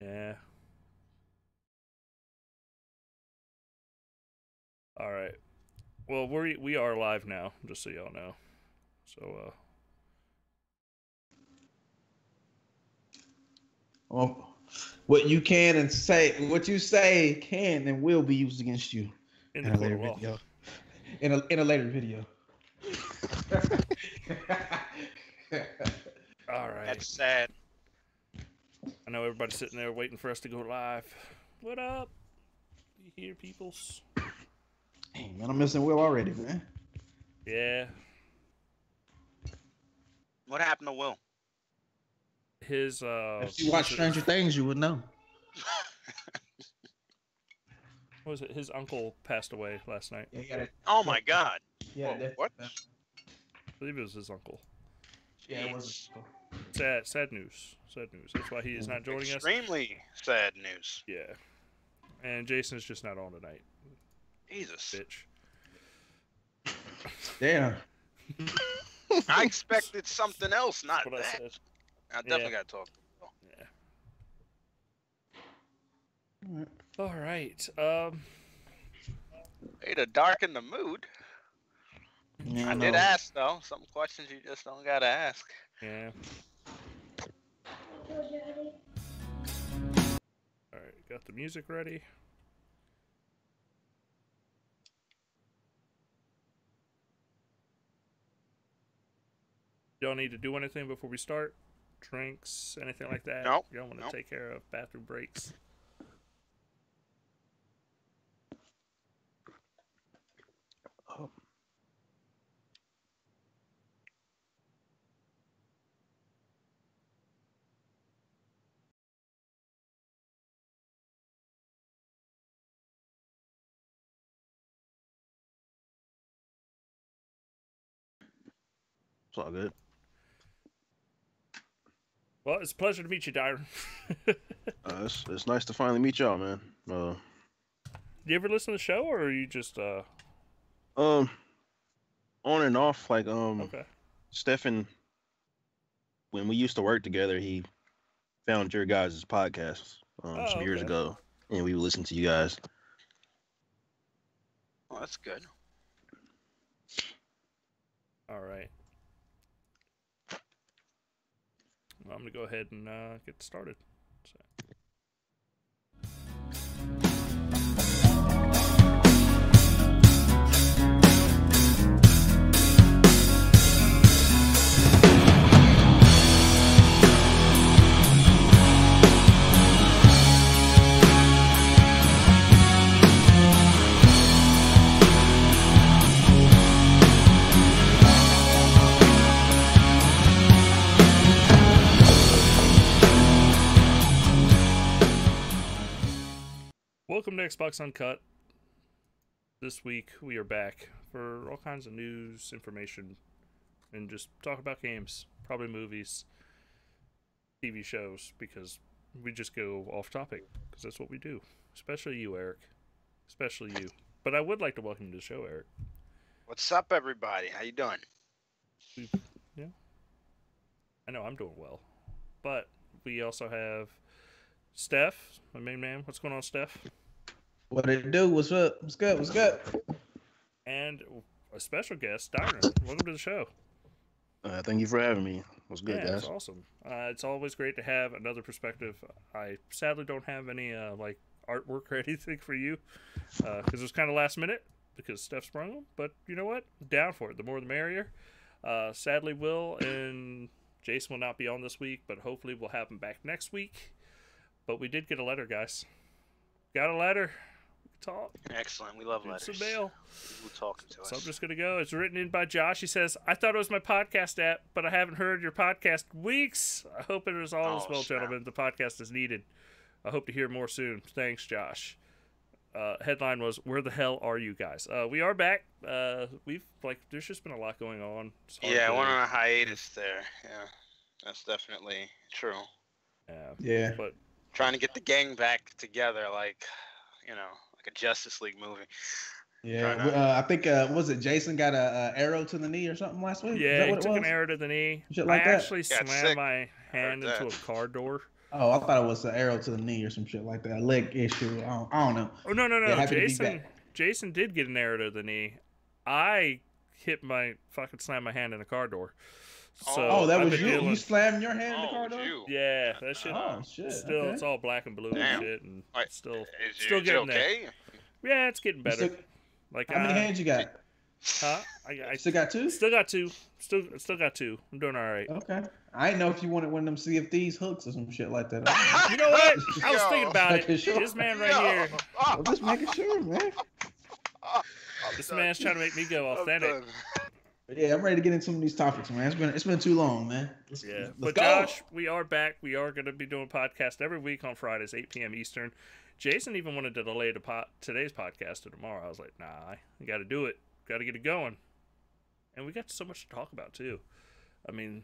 Yeah. All right. Well, we are live now, just so y'all know. So Well, what you can and say, what you say can and will be used against you in the in a court later of law. video. In a later video. All right. That's sad. I know everybody's sitting there waiting for us to go live. What up? You here, peoples? Hey, man, I'm missing Will already, man. Yeah. What happened to Will? His If you watch Stranger Things, you would know. what was it? His uncle passed away last night. Yeah, Oh my God. yeah, Whoa, what? I believe it was his uncle. Yeah, it was. Sad news. Sad news. That's why he is not joining us. Extremely sad news. Yeah. And Jason's just not on tonight. Jesus. Bitch. Damn. I expected something else, not That's what I that. said. I definitely got to talk to Will. Yeah. All right. Way to darken the mood. Yeah, I did ask though. Some questions you just don't gotta ask. Yeah. All right. Got the music ready. Y'all need to do anything before we start? Drinks, anything like that? Nope. Y'all want to take care of bathroom breaks? Oh. It's all good. Well, it's a pleasure to meet you, Dyron. It's nice to finally meet y'all, man. Do you ever listen to the show, or are you just On and off, like okay? Stefan, when we used to work together, he found your guys' podcast some years ago, and we would listen to you guys. Well, that's good. All right. Well, I'm gonna go ahead and get started. So. Welcome to Xbox Uncut. This week we are back for all kinds of news, information, and just talk about games, probably movies, TV shows, because we just go off topic, because that's what we do. Especially you, Eric. Especially you. But I would like to welcome you to the show, Eric. What's up, everybody? How you doing? Yeah. I know I'm doing well. But we also have Steph, my main man. What's going on, Steph? What it do? What's up? What's good? What's good? And a special guest, Dyron. Welcome to the show. Thank you for having me. What's good, Yeah, guys? it's awesome. It's always great to have another perspective. I sadly don't have any like artwork or anything for you because it was kind of last minute because Steph sprung them. But you know what? Down for it. The more the merrier. Sadly, Will and Jason will not be on this week, but hopefully we'll have them back next week. But we did get a letter, guys. Got a letter. Talk. Excellent. We love letters. It's a mail. People talking to us. So I'm just gonna go. It's written in by Josh. He says, "I thought it was my podcast app, but I haven't heard your podcast in weeks. I hope it is all as well, gentlemen. The podcast is needed. I hope to hear more soon. Thanks, Josh." Headline was, "Where the hell are you guys?" We are back. We've there's just been a lot going on. Yeah, I went on a hiatus there. Yeah, that's definitely true. Yeah. But trying to get the gang back together, like a Justice League movie. Yeah, I think was it Jason got a arrow to the knee or something last week? Is Yeah, that he what it took an was? arrow to the knee. Shit I like that. actually Got slammed sick. my hand Heard into a that. car door. Oh, I thought it was an arrow to the knee or some shit like that. A leg issue. I don't know. Oh no, no, Yeah, no! happy to be back. Jason did get an arrow to the knee. I hit my fucking slammed my hand in a car door. So Oh, that I've was been you. dealing- You slammed your hand in the Oh, car it's door. you. Yeah, that shit. Oh shit. Still, Okay. it's all black and blue Damn. and shit, and Like, still Is still you getting there. okay? Yeah, it's getting You better. still- Like how many hands you got? Huh? I Still got two. still got two. Still got two. I'm doing all right. Okay. I didn't know if you wanted one of them Sea of Thieves hooks or some shit like that. You know what? I was Yo. thinking about it. Making sure. This man right Yo. here. I'm just making sure, man. This man's trying to make me go I'm authentic. done. But yeah, I'm ready to get into some of these topics, man. It's been too long, man. Yeah, Let's but go. Josh, we are back. We are going to be doing podcast every week on Fridays, 8 p.m. Eastern. Jason even wanted to delay today's podcast to tomorrow. I was like, nah, you got to do it. Got to get it going. And we got so much to talk about too. I mean,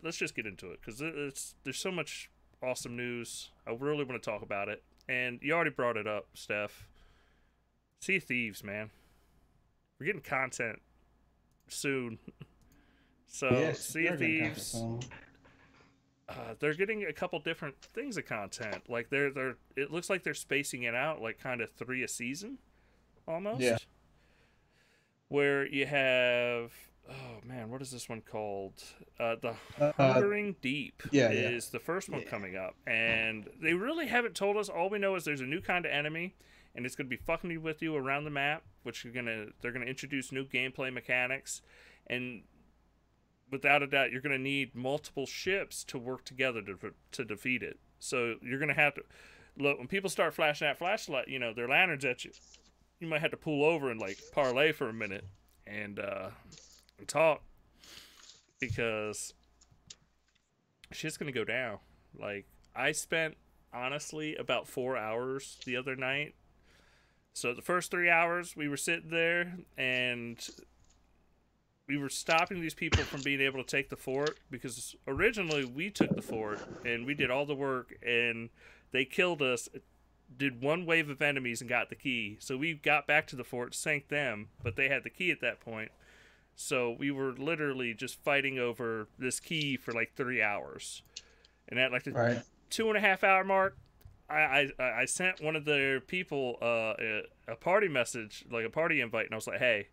let's just get into it because there's so much awesome news. I really want to talk about it. And you already brought it up, Steph. Sea of Thieves, man. We're getting content soon. So Yes, Sea of they're gonna have Thieves, some. they're getting a couple different things of content. Like they're it looks like they're spacing it out like kind of 3 a season, almost. Yeah. Where you have, oh man, what is this one called? The Hungering Deep yeah, is the first one Yeah. coming up, and they really haven't told us. All we know is there's a new kind of enemy, and it's gonna be fucking with you around the map, which they're gonna introduce new gameplay mechanics, and without a doubt, you're gonna need multiple ships to work together to defeat it. So you're gonna have to look when people start flashing that flashlight, their lanterns at you. You might have to pull over and like parlay for a minute and talk because shit's gonna go down. Like I spent honestly about 4 hours the other night. So the first 3 hours we were sitting there and we were stopping these people from being able to take the fort because originally we took the fort and we did all the work and they killed us, did one wave of enemies and got the key. So we got back to the fort, sank them, but they had the key at that point. So we were literally just fighting over this key for like 3 hours. And at like the Right. 2.5 hour mark, I sent one of their people a party message, like a party invite, and I was like, hey,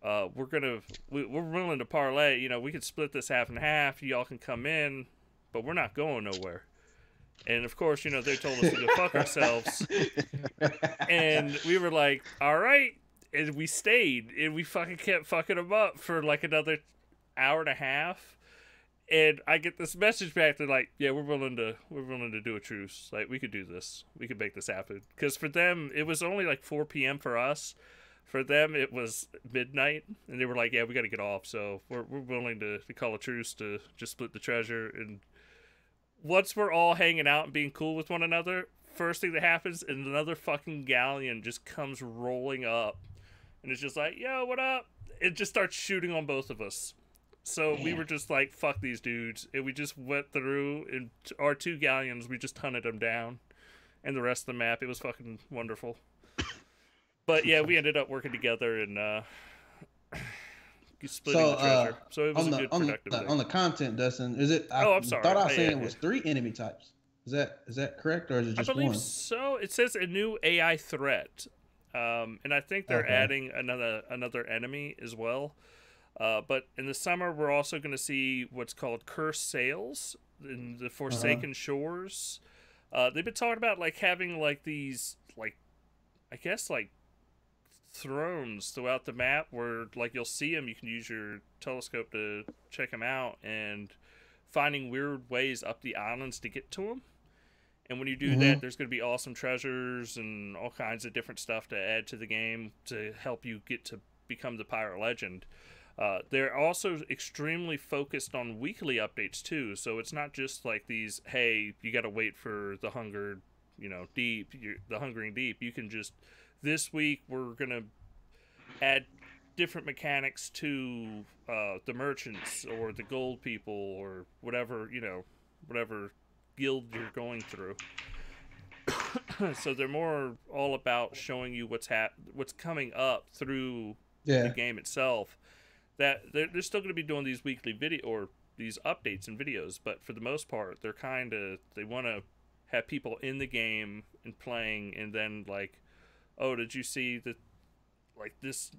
we're willing to parlay. We could split this half and half. Y'all can come in, but we're not going nowhere. And of course, they told us to go fuck ourselves. And we were like, all right. And we stayed, and we fucking kept fucking them up for like another hour and a half. And I get this message back. They're like, yeah, we're willing to do a truce. Like, we could do this. We could make this happen. Because for them, it was only like 4 p.m. for us. For them, it was midnight, and they were like, yeah, we got to get off. So we're willing to call a truce to just split the treasure. And once we're all hanging out and being cool with one another, first thing that happens is another fucking galleon just comes rolling up. And it's just like, yo, what up? It just starts shooting on both of us. So we were just like, fuck these dudes. And we just went through, and our 2 galleons, we just hunted them down. And the rest of the map, it was fucking wonderful. But yeah, we ended up working together and splitting the treasure. So it was a good productive day. On the content, Dustin, is it? I'm sorry. I thought I seen Yeah, it was 3 enemy types. Is that correct, or is it just I believe one? so. It says a new AI threat, and I think they're Okay. adding another enemy as well. But in the summer, we're also going to see what's called cursed sails in the Forsaken Shores. They've been talking about like having like these I guess like thrones throughout the map where like you'll see them. You can use your telescope to check them out and finding weird ways up the islands to get to them. And when you do that, there's going to be awesome treasures and all kinds of different stuff to add to the game to help you get to become the pirate legend. They're also extremely focused on weekly updates too, so it's not just like these, hey, you got to wait for the hungering deep. You can just, this week we're going to add different mechanics to the merchants or the gold people or whatever guild you're going through. So they're more all about showing you what's coming up through the Yeah. game itself. That they're still going to be doing these weekly video or these updates and videos, but for the most part, they want to have people in the game and playing, and then like, oh, did you see that? Like this,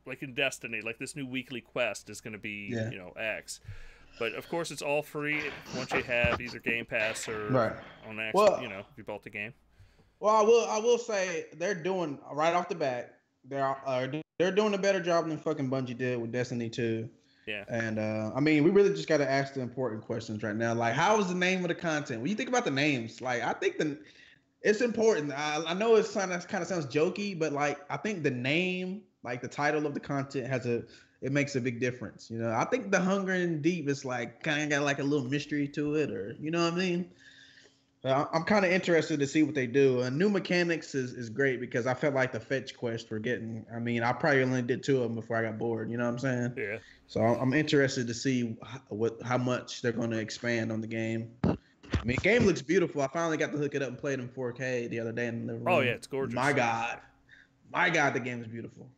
like in Destiny, like this new weekly quest is going to be Yeah. X. But of course, it's all free once you have either Game Pass or Right. on actual, Well, if you bought the game. well, I will say they're doing right off the bat. They're doing a better job than fucking Bungie did with Destiny 2. Yeah. And I mean, we really just got to ask the important questions right now. Like, how is the name of the content? When you think about the names, like, I think it's important. I know it kind of sounds jokey, but like, I think the name, like the title of the content, it makes a big difference. You know, I think the Hunger and Deep is like kind of got like a little mystery to it, or you know what I mean. I'm kind of interested to see what they do. New mechanics is great because I felt like the fetch quests were getting. I mean, I probably only did 2 of them before I got bored. You know what I'm saying? Yeah. So I'm interested to see how much they're going to expand on the game. I mean, the game looks beautiful. I finally got to hook it up and play it in 4K the other day in the living room. Oh yeah, it's gorgeous. My God, the game is beautiful.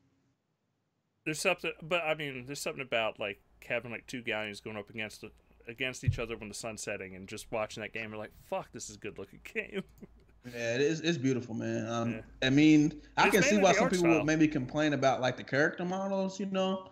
There's something, but I mean, there's something about like having like 2 galleons going up against each other when the sun's setting, and just watching that game, you're like, fuck, this is a good looking game. Yeah, it's beautiful, man. Yeah. I mean, I It's can see mainly why the some art people style. would maybe complain about like the character models, you know.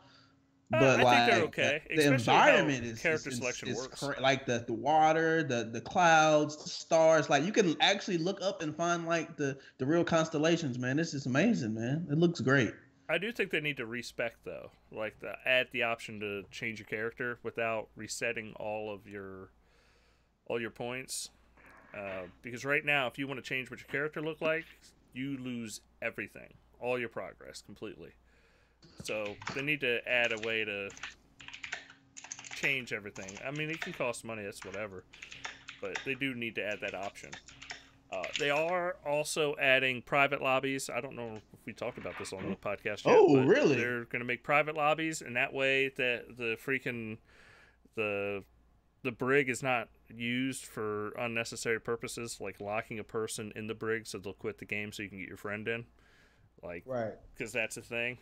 But I like think they're okay, the especially how environment is character selection works. like the water, the clouds, the stars. Like you can actually look up and find like the real constellations, man. This is amazing, man. It looks great. I do think they need to respec though, like add the option to change your character without resetting all your points. Because right now, if you want to change what your character look like, you lose everything, all your progress completely. So they need to add a way to change everything. I mean, it can cost money, that's whatever, but they do need to add that option. They are also adding private lobbies. I don't know if we talked about this on the podcast yet. Oh, but really? They're going to make private lobbies, and that way the brig is not used for unnecessary purposes, like locking a person in the brig so they'll quit the game so you can get your friend in. Like, Right. Because that's a thing.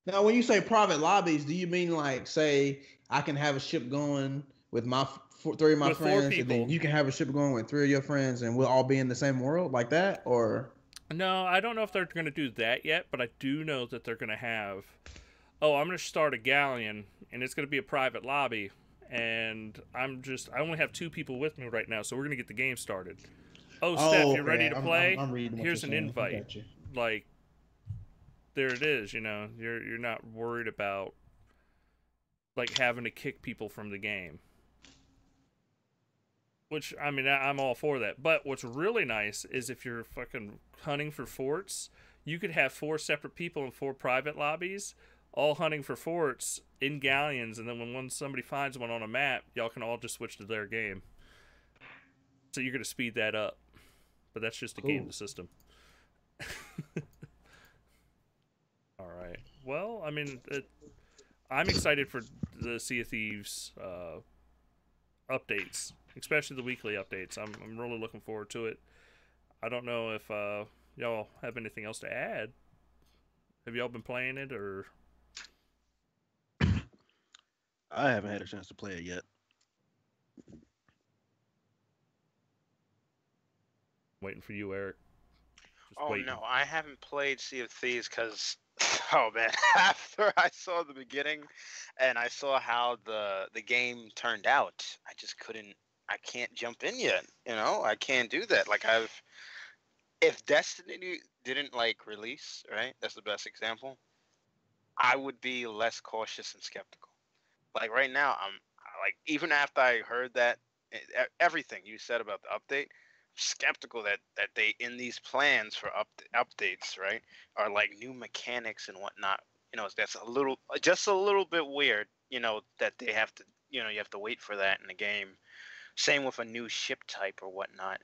Now, when you say private lobbies, do you mean like, say, I can have a ship going with my 3 of my With 4 friends, and people. then you can have a ship going with 3 of your friends, and we'll all be in the same world like that, or? No, I don't know if they're going to do that yet, but I do know that they're going to have, I'm going to start a galleon, and it's going to be a private lobby, and I only have 2 people with me right now, so we're going to get the game started. Oh, Steph, you're ready to play? I'm reading what Here's you're an saying. I invite. got you. Like, there it is, you're not worried about, like, having to kick people from the game. Which, I mean, I'm all for that. But what's really nice is if you're fucking hunting for forts, you could have 4 separate people in 4 private lobbies, all hunting for forts in galleons, and then when somebody finds one on a map, y'all can all just switch to their game. So you're going to speed that up. But that's just a game the system. All right. Well, I mean, I'm excited for the Sea of Thieves updates, especially the weekly updates. I'm really looking forward to it. I don't know if y'all have anything else to add. Have y'all been playing it, or? I haven't had a chance to play it yet. Waiting for you, Eric. Just Oh waiting. no, I haven't played Sea of Thieves because, oh man, after I saw the beginning and I saw how the game turned out, I just I can't jump in yet. I can't do that. Like if Destiny didn't like release, right? That's the best example. I would be less cautious and skeptical. Like right now, like even after I heard that everything you said about the update, skeptical that they in these plans for updates, right, are like new mechanics and whatnot. That's just a little bit weird. That they have to, you have to wait for that in the game. Same with a new ship type or whatnot.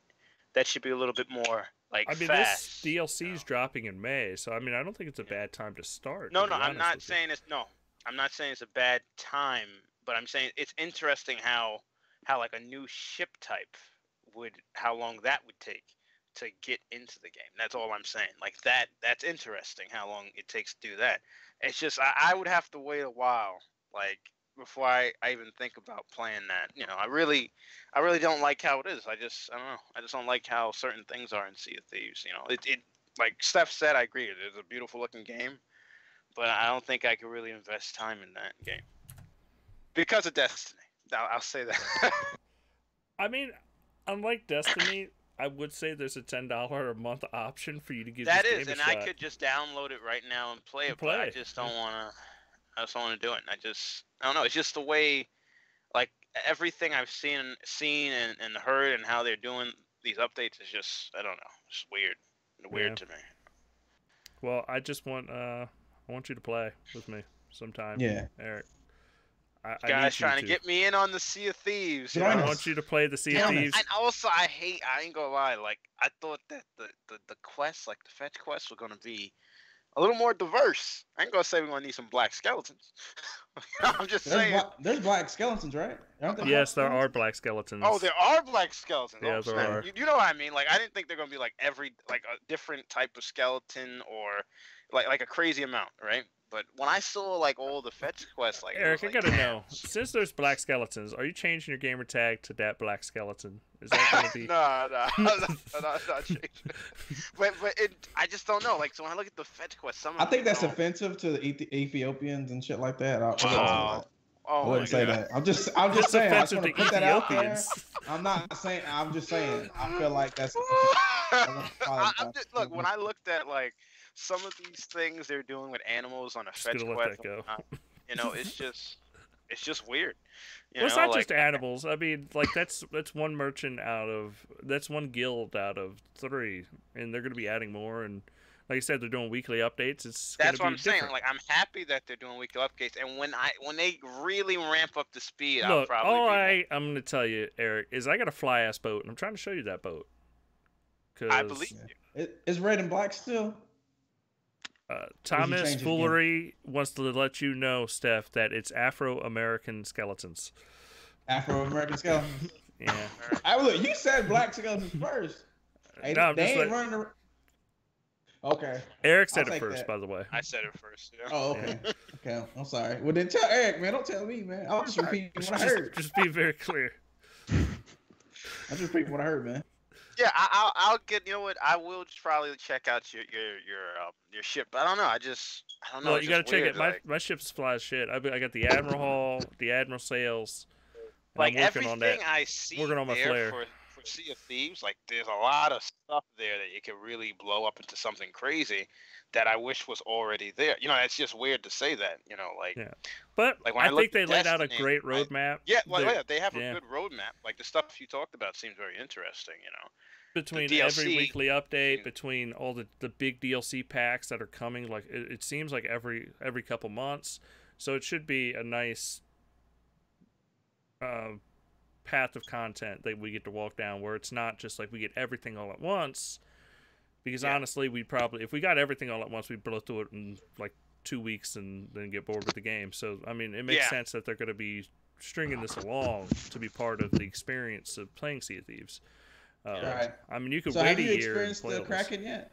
That should be a little bit more like I mean, fast. this DLC's dropping in May, so I mean, I don't think it's a bad time to start. No, to be I'm honest not with you. saying it's no. I'm not saying it's a bad time, but I'm saying it's interesting how like a new ship type how long that would take to get into the game. That's all I'm saying. Like that's interesting how long it takes to do that. It's just I would have to wait a while, like before I even think about playing that. I really don't like how it is. I don't know. I just don't like how certain things are in Sea of Thieves. It like Steph said, I agree. It's a beautiful looking game, but I don't think I could really invest time in that game because of Destiny. I'll say that. I mean, unlike Destiny, I would say there's a $10 a month option for you to give that this is, game a and shot. I could just download it right now and play it, but I just don't want to. I just don't want to do it. I don't know. It's just the way, like everything I've seen and heard, and how they're doing these updates is just, I don't know. It's weird to me. Well, I just want I want you to play with me sometime. Yeah, Eric. I guys trying to get me in on the Sea of Thieves. I want you to play the Sea of Thieves. And also, I ain't gonna lie. Like, I thought that the quests, like the fetch quests, were gonna be a little more diverse. I ain't gonna say we're gonna need some black skeletons. I'm just saying. There's black skeletons, right? Yes, there are black skeletons. Oh, there are black skeletons. Yeah, there are. You know what I mean? Like, I didn't think they're gonna be like a different type of skeleton or like a crazy amount, right? But when I saw like all the fetch quests, like Eric, I gotta know. Since there's black skeletons, are you changing your gamer tag to that black skeleton? Is that gonna be? No, I'm not changing. But I just don't know. Like, so when I look at the fetch quests, I think that's offensive to the Ethiopians and shit like that. Oh, I wouldn't say that. I'm just saying. I just want to put that out there. I'm not saying. I'm just saying. I feel like that's. Look, when I looked at like some of these things they're doing with animals on a fetch quest, it's just weird. Well, it's not just animals. I mean, like that's one merchant that's one guild out of 3, and they're going to be adding more. And like I said, they're doing weekly updates. That's what I'm saying. Like, I'm happy that they're doing weekly updates, and when they really ramp up the speed, I'll probably. I'm going to tell you, Eric, is I got a fly ass boat, and I'm trying to show you that boat. I believe you. It's red and black still. Thomas Foolery wants to let you know, Steph, that it's Afro-American skeletons. Afro-American skeletons? Yeah. Look, you said black skeletons first. Hey, no, they ain't running Okay. Eric said it first, by the way. I said it first. Yeah. Oh, okay. Okay, I'm sorry. Well, then tell Eric, man. Don't tell me, man. I'll just repeat what I heard. Just be very clear. I'll just repeat what I heard, man. Yeah, I'll get. You know what? I will just probably check out your ship. But I don't know. I don't know. Well, you gotta check it. My ship's fly as shit. I got the Admiral Hull, the Admiral sails. Like, I'm working everything on that. I see working on my flare. For Sea of Thieves, like there's a lot of stuff there that you could really blow up into something crazy that I wish was already there. It's just weird to say that. Yeah. But like I think they laid out a great roadmap. They have a good roadmap. Like, the stuff you talked about seems very interesting. Between every weekly update, between all the big DLC packs that are coming, like it seems like every couple months. So it should be a nice path of content that we get to walk down, where it's not just like we get everything all at once. Because honestly, if we got everything all at once, we'd blow through it in like 2 weeks and then get bored with the game. So I mean, it makes sense that they're going to be stringing this along to be part of the experience of playing Sea of Thieves. Right. I mean, you could wait a year. Have you experienced the Kraken yet?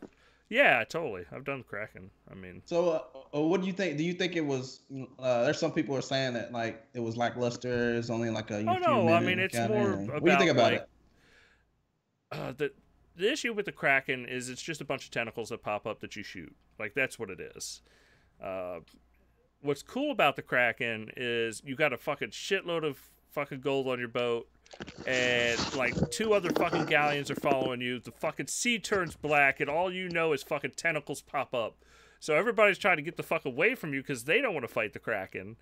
Yeah, totally. I've done Kraken. I mean, so what do you think? Do you think it was? There's some people are saying that like it was lackluster. It's only like a. Oh no! I mean, it's more about. What do you think about it? The issue with the Kraken is it's just a bunch of tentacles that pop up that you shoot. Like, that's what it is. What's cool about the Kraken is you got a fucking shitload of fucking gold on your boat, and like 2 other fucking galleons are following you. The fucking sea turns black, and all you know is fucking tentacles pop up. So everybody's trying to get the fuck away from you because they don't want to fight the Kraken.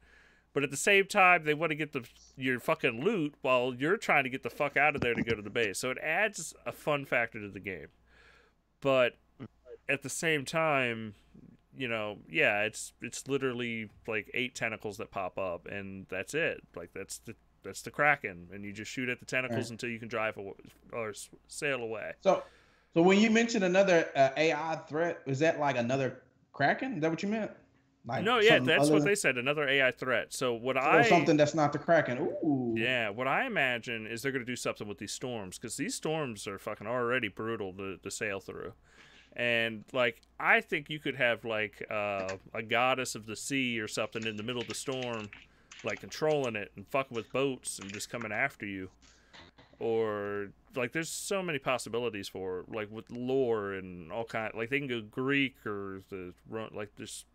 But at the same time, they want to get your fucking loot while you're trying to get the fuck out of there to go to the base. So it adds a fun factor to the game. But at the same time, it's literally like 8 tentacles that pop up, and that's it. Like, that's the Kraken, and you just shoot at the tentacles until you can drive or sail away. So when you mentioned another AI threat, is that like another Kraken? Is that what you meant? Like No, yeah, something that's other what they said. Another AI threat. So what or something that's not the Kraken. Ooh. Yeah, what I imagine is they're going to do something with these storms, because these storms are fucking already brutal to sail through. And like, I think you could have like a goddess of the sea or something in the middle of the storm, like controlling it and fucking with boats and just coming after you. Or like, there's so many possibilities for it, like with lore and all kind. Like they can go Greek or like there's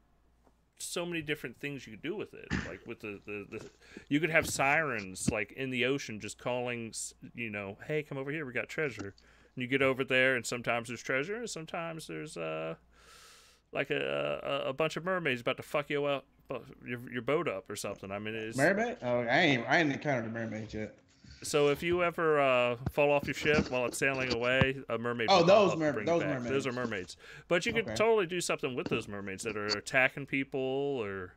so many different things you could do with it. Like with the you could have sirens like in the ocean just calling, you know, hey, come over here, we got treasure. And you get over there, and sometimes there's treasure, and sometimes there's like a bunch of mermaids about to fuck you up, your boat up or something. I mean, it's Mermaid? Oh, I ain't encountered a mermaid yet. so if you ever fall off your ship while it's sailing away, a mermaid. Oh, will those pop up and bring you back. Those are mermaids. But you could totally do something with those mermaids that are attacking people, or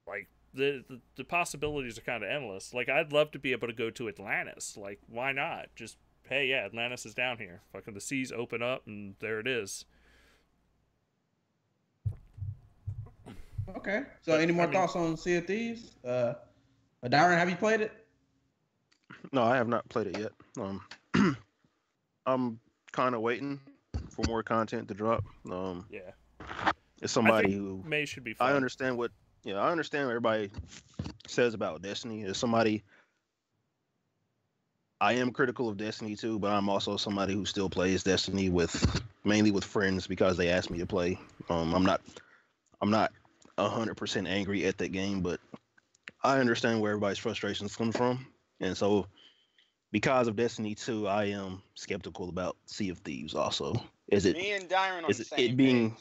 like the possibilities are kind of endless. Like I'd love to be able to go to Atlantis. Like why not? Just hey, yeah, Atlantis is down here. Fucking the seas open up and there it is. Okay. So any more thoughts on Sea of Thieves? Darren, have you played it? No, I have not played it yet. I'm kind of waiting for more content to drop. Yeah. It's somebody who May should be fun. I understand what everybody says about Destiny. As somebody, I am critical of Destiny too, but I'm also somebody who still plays Destiny mainly with friends because they ask me to play. I'm not 100% angry at that game, but I understand where everybody's frustrations come from, and so because of Destiny 2, I am skeptical about Sea of Thieves. Also, me and Darren on the same page.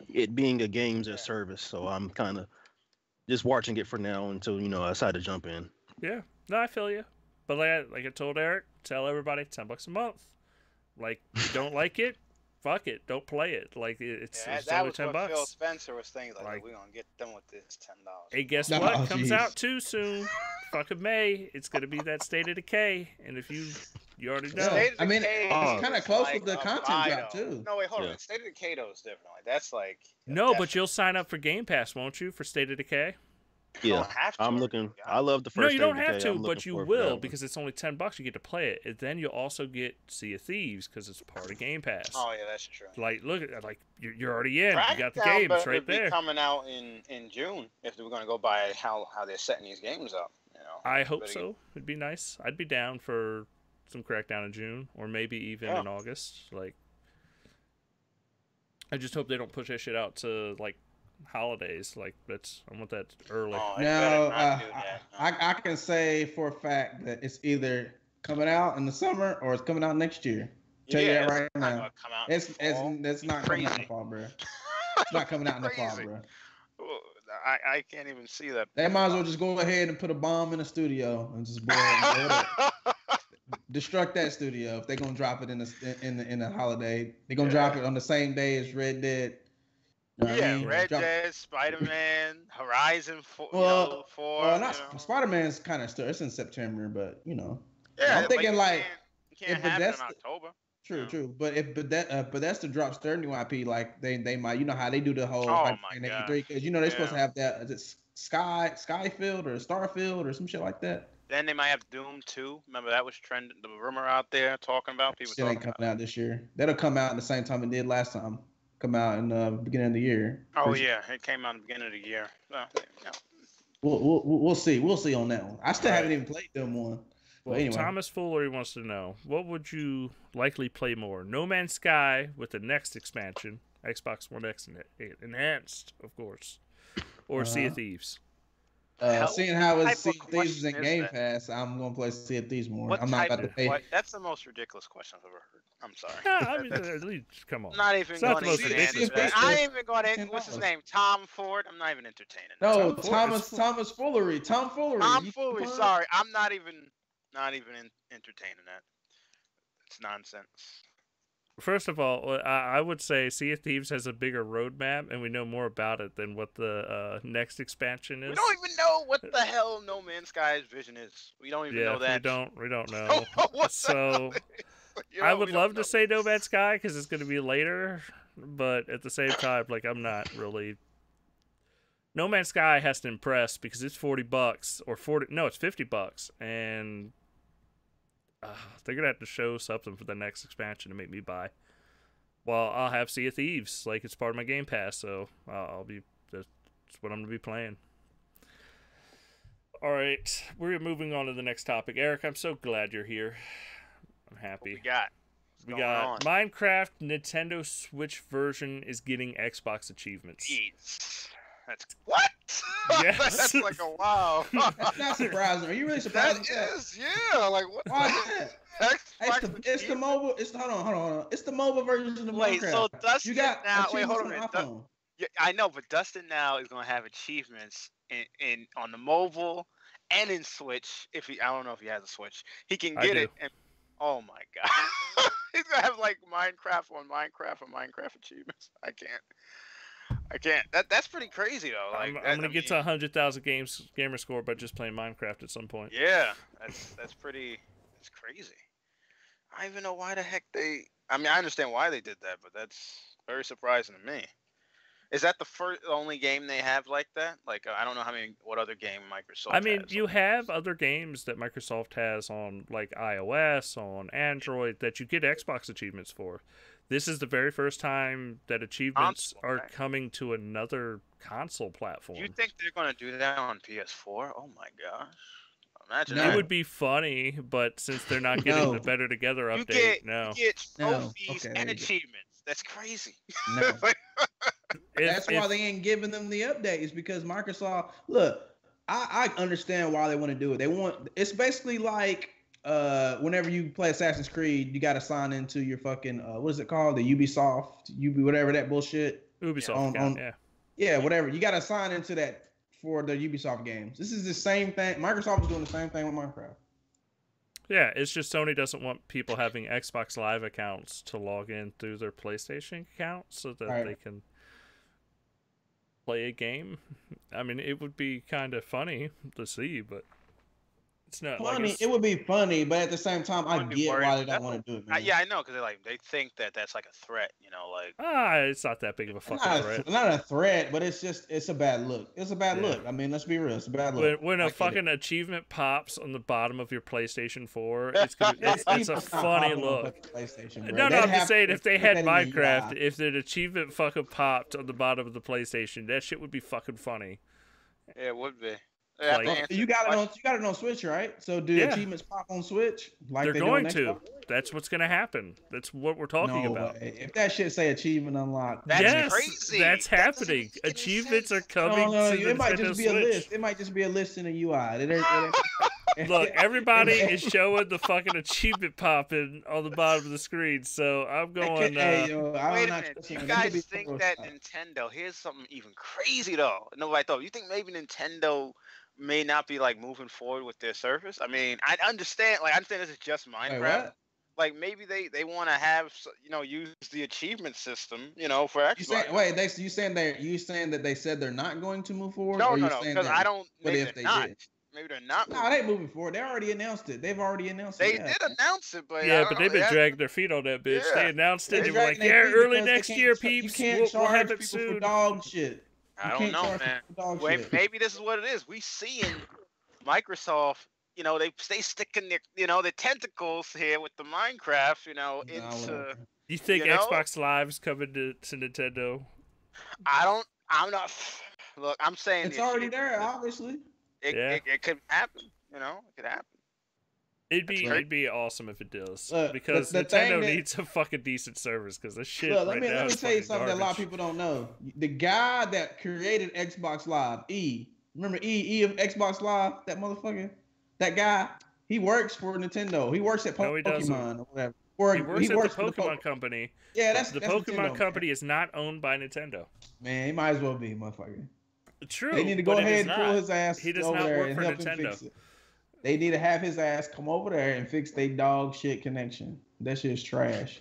It being a games as service, so I'm kind of just watching it for now until I decide to jump in. Yeah, no, I feel you, but like I told Eric, tell everybody $10 a month. Like, don't like it, fuck it, don't play it. Like it's only $10. Phil Spencer was saying, like we're gonna get done with this $10. Hey, guess what? Comes out too soon. Fucking May. It's gonna be that State of Decay, and if you already know. I mean, it's kind of close with the content drop too. No, wait, hold on. State of Decay though is different. Like that's like. No, but you'll sign up for Game Pass, won't you, for State of Decay? Yeah, I'm looking. I love the first. No, you don't have to, but you will because it's only $10. You get to play it, and then you'll also get Sea of Thieves because it's part of Game Pass. Oh yeah, that's true. Like, look at like you're already in. You got the game. It's right there. Coming out in June if we're gonna go by how they're setting these games up. I hope so. It'd be nice. I'd be down for some Crackdown in June, or maybe even in August. Like, I just hope they don't push that shit out to like holidays. Like I want that early. I can say for a fact that it's either coming out in the summer or it's coming out next year. Tell you that right now. It's not coming out in the fall, bro. It's not coming out in the fall, bro. I can't even see that. They might as well just go ahead and put a bomb in the studio and just blow it up. Destruct that studio if they're gonna drop it in the holiday. They're gonna drop it on the same day as Red Dead. You know I mean? Red Dead, Spider-Man, Horizon 4. Spider-Man's kind of still. It's in September, but Yeah, I'm thinking like you can't have it in October. True. But if Bethesda drops their new IP, like they might, how they do the whole E3, because they're supposed to have that. Is it Skyfield or Starfield or some shit like that? Then they might have Doom 2. Remember that was trending. The rumor out there talking about people. It ain't coming out this year. That'll come out in the same time it did last time. Come out in the beginning of the year. Oh yeah, it came out in the beginning of the year. We'll see. We'll see on that one. I still haven't even played Doom 1. Well, anyway. Thomas Foolery wants to know, what would you likely play more? No Man's Sky with the next expansion, Xbox One X enhanced, of course, or Sea of Thieves? Seeing how Sea of Thieves is in Game Pass, I'm going to play Sea of Thieves more. I'm not about to pay. That's the most ridiculous question I've ever heard. I'm sorry. I mean, at least, come on. I'm not even going to answer that. I ain't even going to. What's his name? Tom Ford. I'm not even entertaining. No, Thomas Foolery. Tom Foolery. Tom Foolery. Sorry, I'm not even entertaining that. It's nonsense. First of all, I would say Sea of Thieves has a bigger roadmap, and we know more about it than what the next expansion is. We don't even know what the hell No Man's Sky's vision is. We don't even know that. We don't know. So I would love to say No Man's Sky because it's going to be later, but at the same time, like I'm not really No Man's Sky has to impress because it's $40 or 40. No, it's $50, and they're gonna have to show something for the next expansion to make me buy. Well, I'll have Sea of Thieves, like it's part of my Game Pass, so I'll be that's what I'm gonna be playing. All right, we're moving on to the next topic. Eric, I'm so glad you're here. I'm happy. What we got? We got Minecraft Nintendo Switch version is getting Xbox achievements. Jeez. That's what? Yes. That's like a wow. That's not surprising. Are you really surprised? That is, yeah. Like what? Why is that? It's the mobile. Hold on. It's the mobile version of Wait, Minecraft. so Dustin You got now. Wait, hold achievements on a on minute. iPhone. Yeah, I know, but Dustin now is gonna have achievements in on the mobile and in Switch. I don't know if he has a Switch, he can I get do. it. And oh my god, he's gonna have like Minecraft on Minecraft and Minecraft achievements. I can't. That's pretty crazy though. Like I'm gonna get to 100,000 gamer score by just playing Minecraft at some point. Yeah, that's pretty. It's crazy. I don't even know why the heck they. I mean, I understand why they did that, but that's very surprising to me. Is that the only game they have like that? Like, I don't know what other game Microsoft. I mean, has. you have other games that Microsoft has on like iOS, on Android that you get Xbox achievements for. This is the very first time that achievements are coming to another console platform. You think they're gonna do that on PS4? Oh my gosh! Imagine It that. would be funny, but since they're not getting the Better Together update, You get trophies and achievements. That's crazy. No. That's why they ain't giving them the updates, because Microsoft. Look, I understand why they want to do it. It's basically like whenever you play Assassin's Creed, you got to sign into your fucking what is it called, the Ubisoft, whatever that bullshit. Ubisoft account, yeah. Yeah, whatever. You got to sign into that for the Ubisoft games. This is the same thing. Microsoft is doing the same thing with Minecraft. Yeah, it's just Sony doesn't want people having Xbox Live accounts to log in through their PlayStation account so that they can play a game. I mean, it would be kind of funny to see, but it's not funny. It would be funny, but at the same time, I get why they don't want to do it, man. Yeah, I know, because they think that's like a threat, like. It's not that big of a fucking threat. Not a threat, but it's a bad look. It's a bad look. I mean, let's be real. It's a bad look. When a fucking achievement pops on the bottom of your PlayStation 4, it's a funny look. No, I'm just saying, if they had Minecraft, if an achievement fucking popped on the bottom of the PlayStation, that shit would be fucking funny. Yeah, it would be. You got it on Switch, right? So do achievements pop on Switch? Like they're going to. That's what's going to happen. That's what we're talking about. If that shit say achievement unlocked, that's crazy. That's happening. Achievements are coming to the it might just be Switch. A list. It might just be a list in the UI. Look, everybody is showing the fucking achievement popping on the bottom of the screen, so I'm going. Wait a minute. You guys think that Nintendo? Here's something even crazy though. Nobody thought. You think maybe Nintendo may not be like moving forward with their service? I mean, I understand this is just Minecraft. Like maybe they want to have use the achievement system for Xbox. You saying that they said they're not going to move forward? No, because I don't. Maybe they're not. Maybe they're not. No, they moving forward. They already announced it. They've already announced it. They did announce it, but but they've been dragging their feet on that bitch. Yeah. They announced it. They were like, early next year, peeps. We'll have it soon. For dog shit. I don't know, man. Maybe this is what it is. We see in Microsoft, they sticking their tentacles here with the Minecraft, into. You think Xbox Live is coming to Nintendo? I'm not. Look, I'm saying it's already there, obviously. It could happen. It could happen. It'd be awesome if it does, because Nintendo needs a fucking decent service, because the shit let me tell you something that a lot of people don't know. The guy that created Xbox Live, remember E of Xbox Live, that motherfucker, that guy, he works for Nintendo. He works at Pokemon or whatever. He works at the Pokemon company. Yeah, that's the Pokemon company is not owned by Nintendo. Man, he might as well be, motherfucker. True. They need to go ahead and pull his ass He does over not there work and for help Nintendo. him fix it. They need to have his ass come over there and fix their dog shit connection. That shit's trash.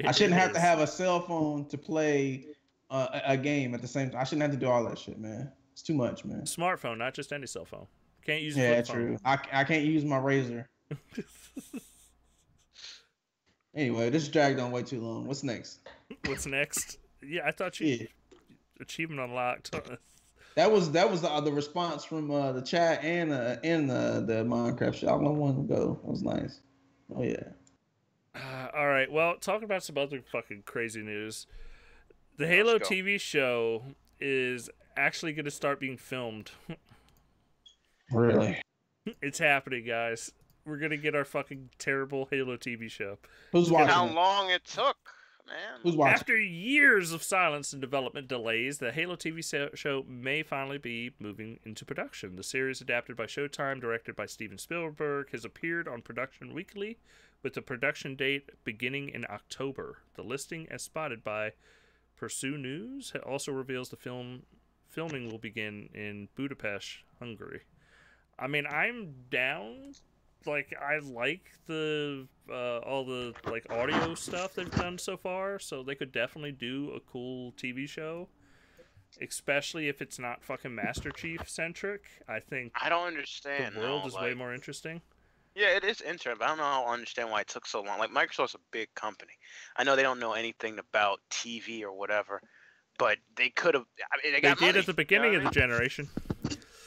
I shouldn't have to have a cell phone to play a game at the same time. I shouldn't have to do all that shit, man. It's too much, man. Smartphone, not just any cell phone. Can't use. Yeah, true. I can't use my razor. Anyway, this dragged on way too long. What's next? What's next? Yeah, I thought you achievement unlocked. That was the response from the chat and the Minecraft show. I want to go. It was nice. Oh yeah. All right. Well, talking about some other fucking crazy news. The Let's Halo go. TV show is actually going to start being filmed. Really? It's happening, guys. We're going to get our fucking terrible Halo TV show. Who's Look at watching? how it? long it took, man. Who's watching? After years of silence and development delays, the Halo TV show may finally be moving into production. The series, adapted by Showtime, directed by Steven Spielberg, has appeared on Production Weekly, with the production date beginning in October. The listing, as spotted by Pursue News, also reveals the filming will begin in Budapest, Hungary. I mean, I'm down. Like, I like the all the like audio stuff they've done so far, so they could definitely do a cool TV show, especially if it's not fucking Master Chief centric. I think I don't understand. the world no, is like, way more interesting. Yeah, it is interesting, but I don't know how I understand why it took so long. Like, Microsoft's a big company. I know they don't know anything about TV or whatever, but they could have. I mean, they They got did money, at the beginning you of know the what I mean? generation.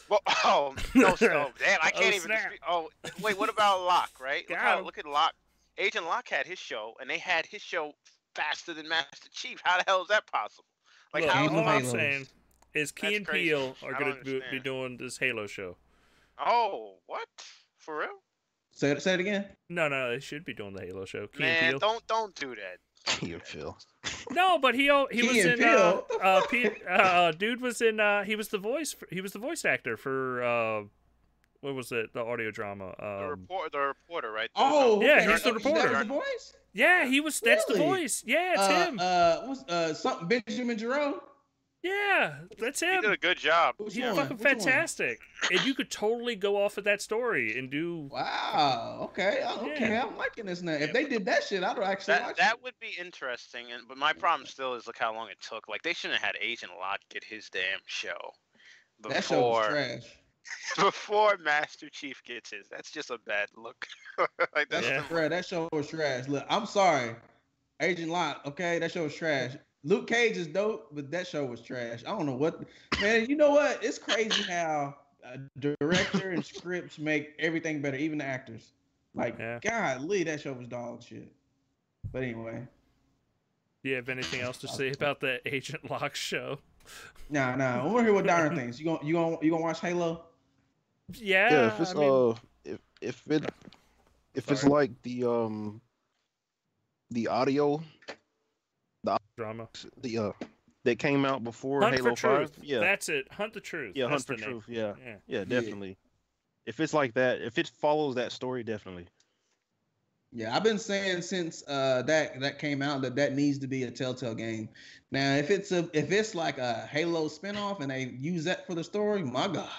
Well, oh no, so damn, I can't even. snap. Oh, wait, what about Locke? Right? Got him. Look at Locke. Agent Locke had his show, and they had his show faster than Master Chief. How the hell is that possible? Like, Look, how? Ain't no all I'm Halos. saying is Key That's and crazy. Peele are I going don't to be understand. doing this Halo show. Oh, what? For real? Say it again. No, they should be doing the Halo show. Key Man, and Peele. don't do that. You feel. No, but he was Key and in Peele? dude was in he was the voice actor for what was it, the audio drama, The reporter, right? Oh, Yeah, okay. he's the That reporter. was the voice. yeah, that's the Really? voice. Yeah, it's him. What's something Benjamin Jerome? Yeah, that's He him. did a good job. Which He's one? fucking Which one? fantastic. And you could totally go off of that story and do Wow. Okay. Okay. Yeah. I'm liking this now. If they did that shit, I'd actually watch That it. would be interesting, but my problem still is look how long it took. Like, they shouldn't have had Agent Locke get his damn show That show was before trash. before Master Chief gets his. That's just a bad look. Like, that's Yeah. Bruh, that show was trash. Look, I'm sorry, Agent Locke. Okay, that show was trash. Luke Cage is dope, but that show was trash. I don't know what, man. You know what? It's crazy how director and scripts make everything better, even the actors. Like, Yeah. golly, that show was dog shit. But anyway, Do you have anything else to say about the Agent Locke show? nah. I want to hear what Darren thinks. You gonna watch Halo? Yeah, Yeah, if it's I mean, if it's Sorry. like the audio drama. that came out before Hunt Halo for Truth. 5. Yeah. That's it. Hunt the Truth. Yeah, That's Hunt the for name. Truth. Yeah. Yeah. Yeah, definitely. If it's like that, if it follows that story, definitely. Yeah, I've been saying since that came out that needs to be a Telltale game. Now, if it's like a Halo spinoff and they use that for the story, my God.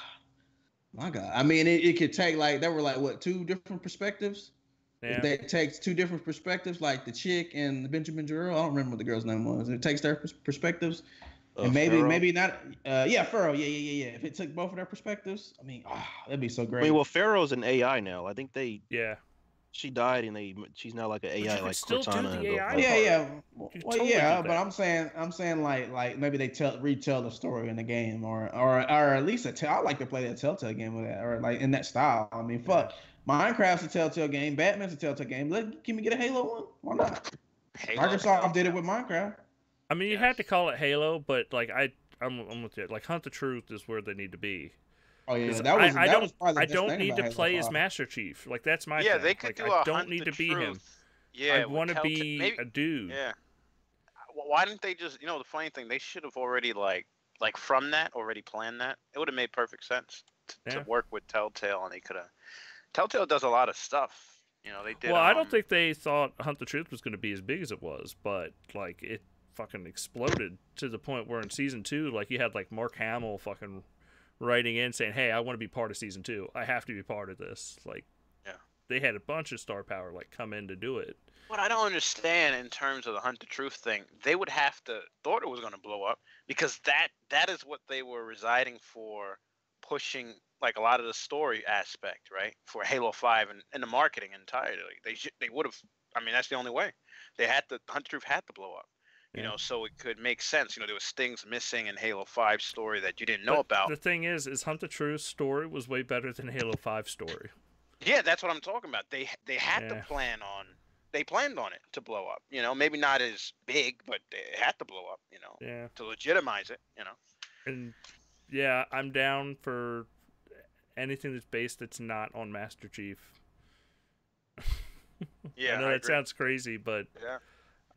I mean, it could take like there were like what 2 different perspectives. Yeah. That takes 2 different perspectives, like the chick and Benjamin Jerome. I don't remember what the girl's name was. It takes their perspectives, and Pharaoh. maybe not. Yeah, Furrow. Yeah. If it took both of their perspectives, I mean, that'd be so I great. mean, well, Pharaoh's an AI now. I think Yeah. she died and she's now like an you AI, could like still do Cortana. the and AI those- Yeah. You could Well, totally yeah, do but that. I'm saying like maybe they retell the story in the game, or at least I like to play that Telltale game with that, or like in that style. I mean, fuck, Minecraft's a Telltale game, Batman's a Telltale game. Can we get a Halo one? Why not? Halo Microsoft did it with Minecraft. I mean, you Yes. had to call it Halo, but like I'm with you. Like Hunt the Truth is where they need to be. Oh yeah, 'Cause that was I that don't was probably the I best don't thing need about to Halo play as 5. Master Chief. Like that's my Yeah, thing. they could Like, do I a don't Hunt need the to be him. Truth. Yeah, I with want to Telltale- be maybe- a dude. Yeah. Why didn't they just? The funny thing, they should have already like from that already planned that. It would have made perfect sense to Yeah. work with Telltale, and they could have. Telltale does a lot of stuff. They did. Well, I don't think they thought Hunt the Truth was going to be as big as it was, but like it fucking exploded to the point where in season 2, like you had like Mark Hamill fucking writing in saying, "Hey, I want to be part of season 2. I have to be part of this." Like, Yeah. they had a bunch of star power like come in to do it. What I don't understand in terms of the Hunt the Truth thing, they would have to thought it was going to blow up because that is what they were residing for, pushing like a lot of the story aspect, right? For Halo 5 and the marketing entirely. They would have. I mean, that's the only way. Hunt the Truth had to blow up You Yeah. know, so it could make sense. You know, there was things missing in Halo 5 story that you didn't know But about. the thing is Hunt the Truth's story was way better than Halo 5 story. Yeah, that's what I'm talking about. They had to Yeah. they planned on it to blow up. You know, maybe not as big, but they had to blow up. You know, Yeah. to legitimize it. You know. And yeah, I'm down for anything that's based that's not on Master Chief. Yeah, I know I that agree. sounds crazy, but Yeah.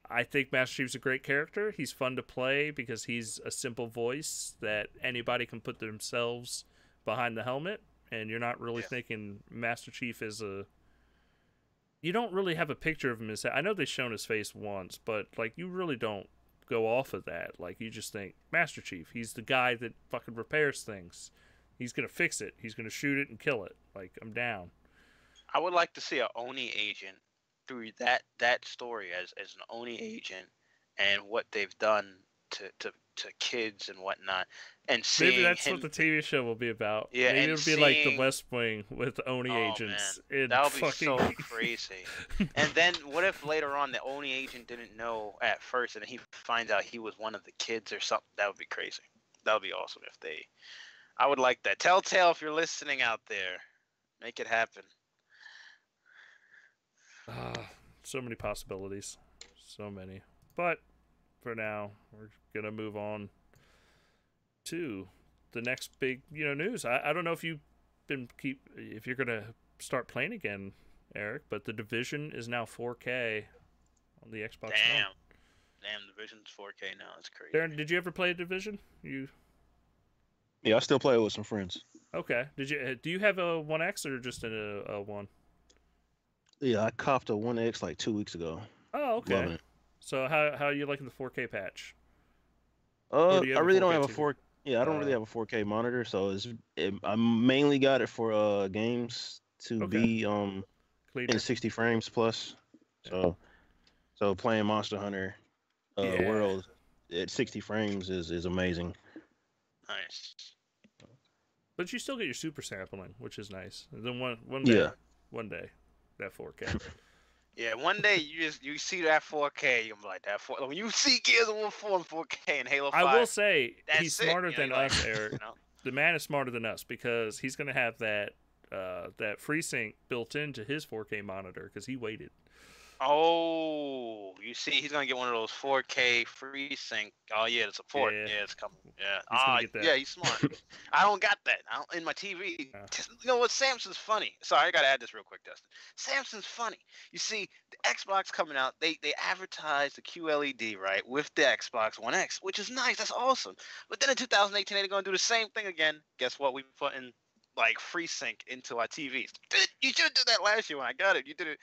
I think Master Chief's a great character. He's fun to play because he's a simple voice that anybody can put themselves behind the helmet, and you're not really Yeah. thinking Master Chief is a. You don't really have a picture of him as. I know they've shown his face once, but like you really don't go off of that. Like you just think Master Chief. He's the guy that fucking repairs things. He's gonna fix it. He's gonna shoot it and kill it. Like I'm down. I would like to see a Oni agent through that story as an Oni agent and what they've done to kids and whatnot, and Maybe seeing that's him. what the TV show will be about. Yeah, Maybe and it'll be like The seeing- West Wing with Oni Oh agents. man, In that would be fucking... so crazy. And then what if later on the Oni agent didn't know at first, and he finds out he was one of the kids or something? That would be crazy. That would be awesome if they. I would like that. Telltale, if you're listening out there, make it happen. So many possibilities. So many. But for now, we're going to move on to the next big, news. I don't know if you've if you're going to start playing again, Eric, but The Division is now 4K on the Xbox Damn. One. Damn, Division's 4K now. That's crazy. Darren, did you ever play Division? Yeah, I still play it with some friends. Okay. Do you have a 1X or just a 1? Yeah, I copped a 1X like 2 weeks ago. Oh, okay. Loving it. So how are you liking the 4K patch? I do you have a really don't 4K have a TV? 4. Yeah, I don't really have a 4K monitor, so I mainly got it for games to Okay. be Cleaner. in 60 frames plus. So playing Monster Hunter Yeah. World at 60 frames is amazing. Nice. But you still get your super sampling, which is nice. And then one day, that 4K. Yeah, one day you see that 4K, you're like when you see Gears of War 4 and 4K and Halo 5. I will say that's he's it, smarter you know, than you're like, us, Eric. you know? The man is smarter than us because he's going to have that FreeSync built into his 4K monitor because he waited. Oh, you see, he's gonna get one of those 4K FreeSync. Oh yeah, the support. Yeah. Yeah, it's coming. Yeah. He's gonna get that. Yeah, he's smart. I don't got that. I don't, in my TV. Yeah. You know what? Samsung's funny. Sorry, I gotta add this real quick, Dustin. Samsung's funny. You see, the Xbox coming out, they advertise the QLED right with the Xbox One X, which is nice. That's awesome. But then in 2018, they're gonna do the same thing again. Guess what? We put in like FreeSync into our TVs. You should have done that last year when I got it. You did it.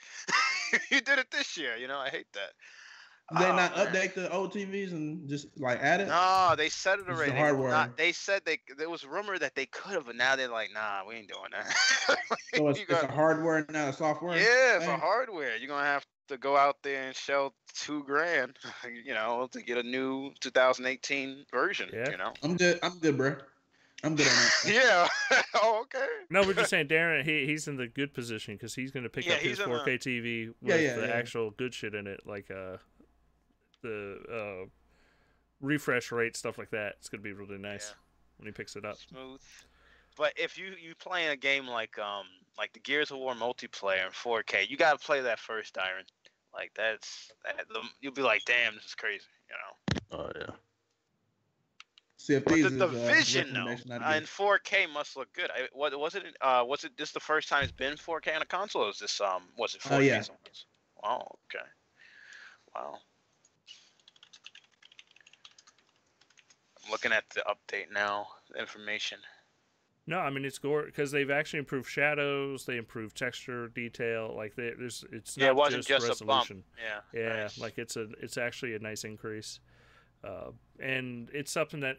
You did it this year. You know, I hate that. Did they not man. update the old TVs and just like add it? No, they said it It's the already. hardware. They said there was rumor that they could have, but now they're like, nah, we ain't doing that. So it's, You it's got- a hardware, not a software. yeah, for thing? hardware, you're gonna have to go out there and shell $2,000, you know, to get a new 2018 version. Yeah. You know. I'm good, bro. I'm good on that. Yeah. Oh, okay. No, we're just saying Darren, he's in the good position because he's going to pick Yeah, up his he's in 4K TV with Yeah, the yeah. actual good shit in it, like the refresh rate, stuff like that. It's going to be really nice Yeah. when he picks it up. Smooth. But if you playing a game like the Gears of War multiplayer in 4K, you gotta play that first, Iron. Like you'll be like, damn, this is crazy, you know. Oh yeah. See if But these the is Division though, recommendation I'd in give. 4K must look good. Was it this the first time it's been 4K on a console? Or is this was it 4K? Oh, yeah. somewhere else? Oh, okay. Wow. I'm looking at the update now. Information. No, I mean it's gore because they've actually improved shadows, they improved texture detail. Like it's not Yeah, it wasn't just a bump. resolution. Yeah. Yeah, Nice. like it's actually a nice increase, and it's something that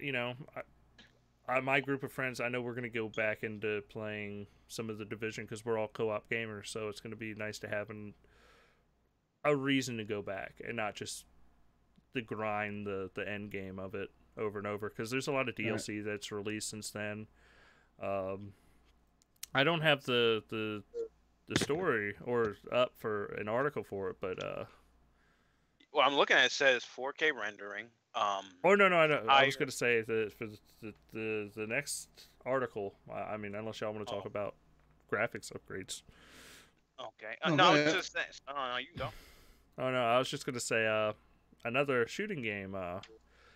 my group of friends. I know we're gonna go back into playing some of the Division because we're all co-op gamers. So it's gonna be nice to have a reason to go back and not just the grind, the end game of it over and over. Because there's a lot of DLC that's released since then. I don't have the story or up for an article for it, but Well, I'm looking at it says 4K rendering. Oh no, I know. I was Higher. gonna say that for the next article. I mean, unless y'all want to talk Oh, about graphics upgrades. okay. No, No, go I was ahead. just saying. No, you can go. Oh no, I was just gonna say another shooting game.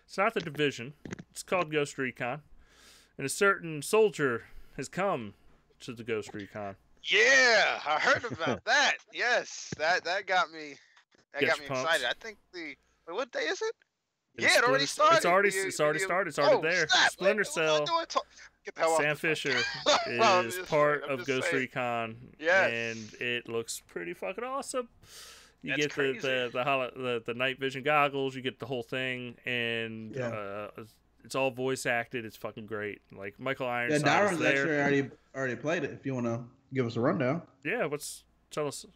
It's not the Division. It's called Ghost Recon, and a certain soldier has come to the Ghost Recon. Yeah, I heard about that. Yes, that got me. That Get got your me pumps. excited. I think wait, what day is it? It is Yeah, it already started. It's already started. It's already Oh there. snap! Splinter What am I Cell. doing? Get the hell off Sam the phone. Fisher I'm is just part saying. I'm of just Ghost saying. Recon, Yes, and it looks pretty fucking awesome. You that's get crazy. the night vision goggles. You get the whole thing, and Yeah. it's all voice acted. It's fucking great. Like Michael Yeah, Ironside is Darren's there. actually already played it. If you want to give us a rundown. Yeah, tell us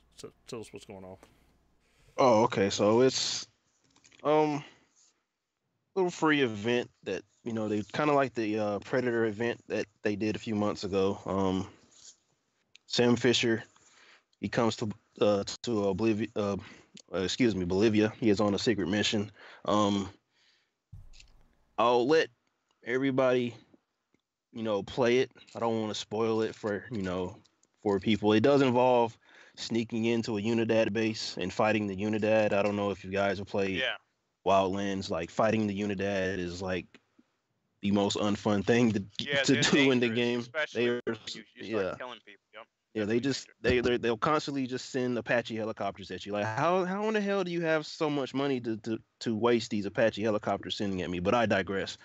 what's going on. Oh, okay. So it's little free event that they kind of like the Predator event that they did a few months ago. Sam Fisher, he comes to Bolivia. He is on a secret mission. Um, I'll let everybody play it. I don't want to spoil it for people. It does involve sneaking into a Unidad base and fighting the Unidad. I don't know if you guys have played Yeah, Wildlands. Like fighting the Unidad is like the most unfun thing to yeah, to they're do in the dangerous, game. especially They are, when you start yeah, killing people. Yep, yeah. definitely They'll constantly just send Apache helicopters at you. Like how in the hell do you have so much money to waste these Apache helicopters sending at me? But I digress.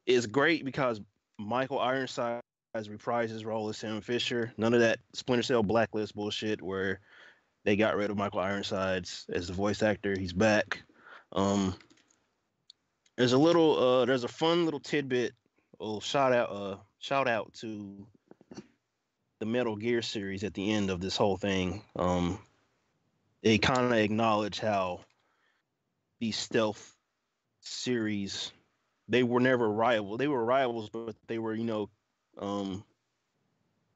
It's great because Michael Ironside has reprised his role as Sam Fisher. None of that Splinter Cell Blacklist bullshit where they got rid of Michael Ironsides as the voice actor. He's back. Um, there's a fun little tidbit. Shout out to the Metal Gear series at the end of this whole thing. They kind of acknowledge how these stealth series they were never rival. They were rivals, but they were um,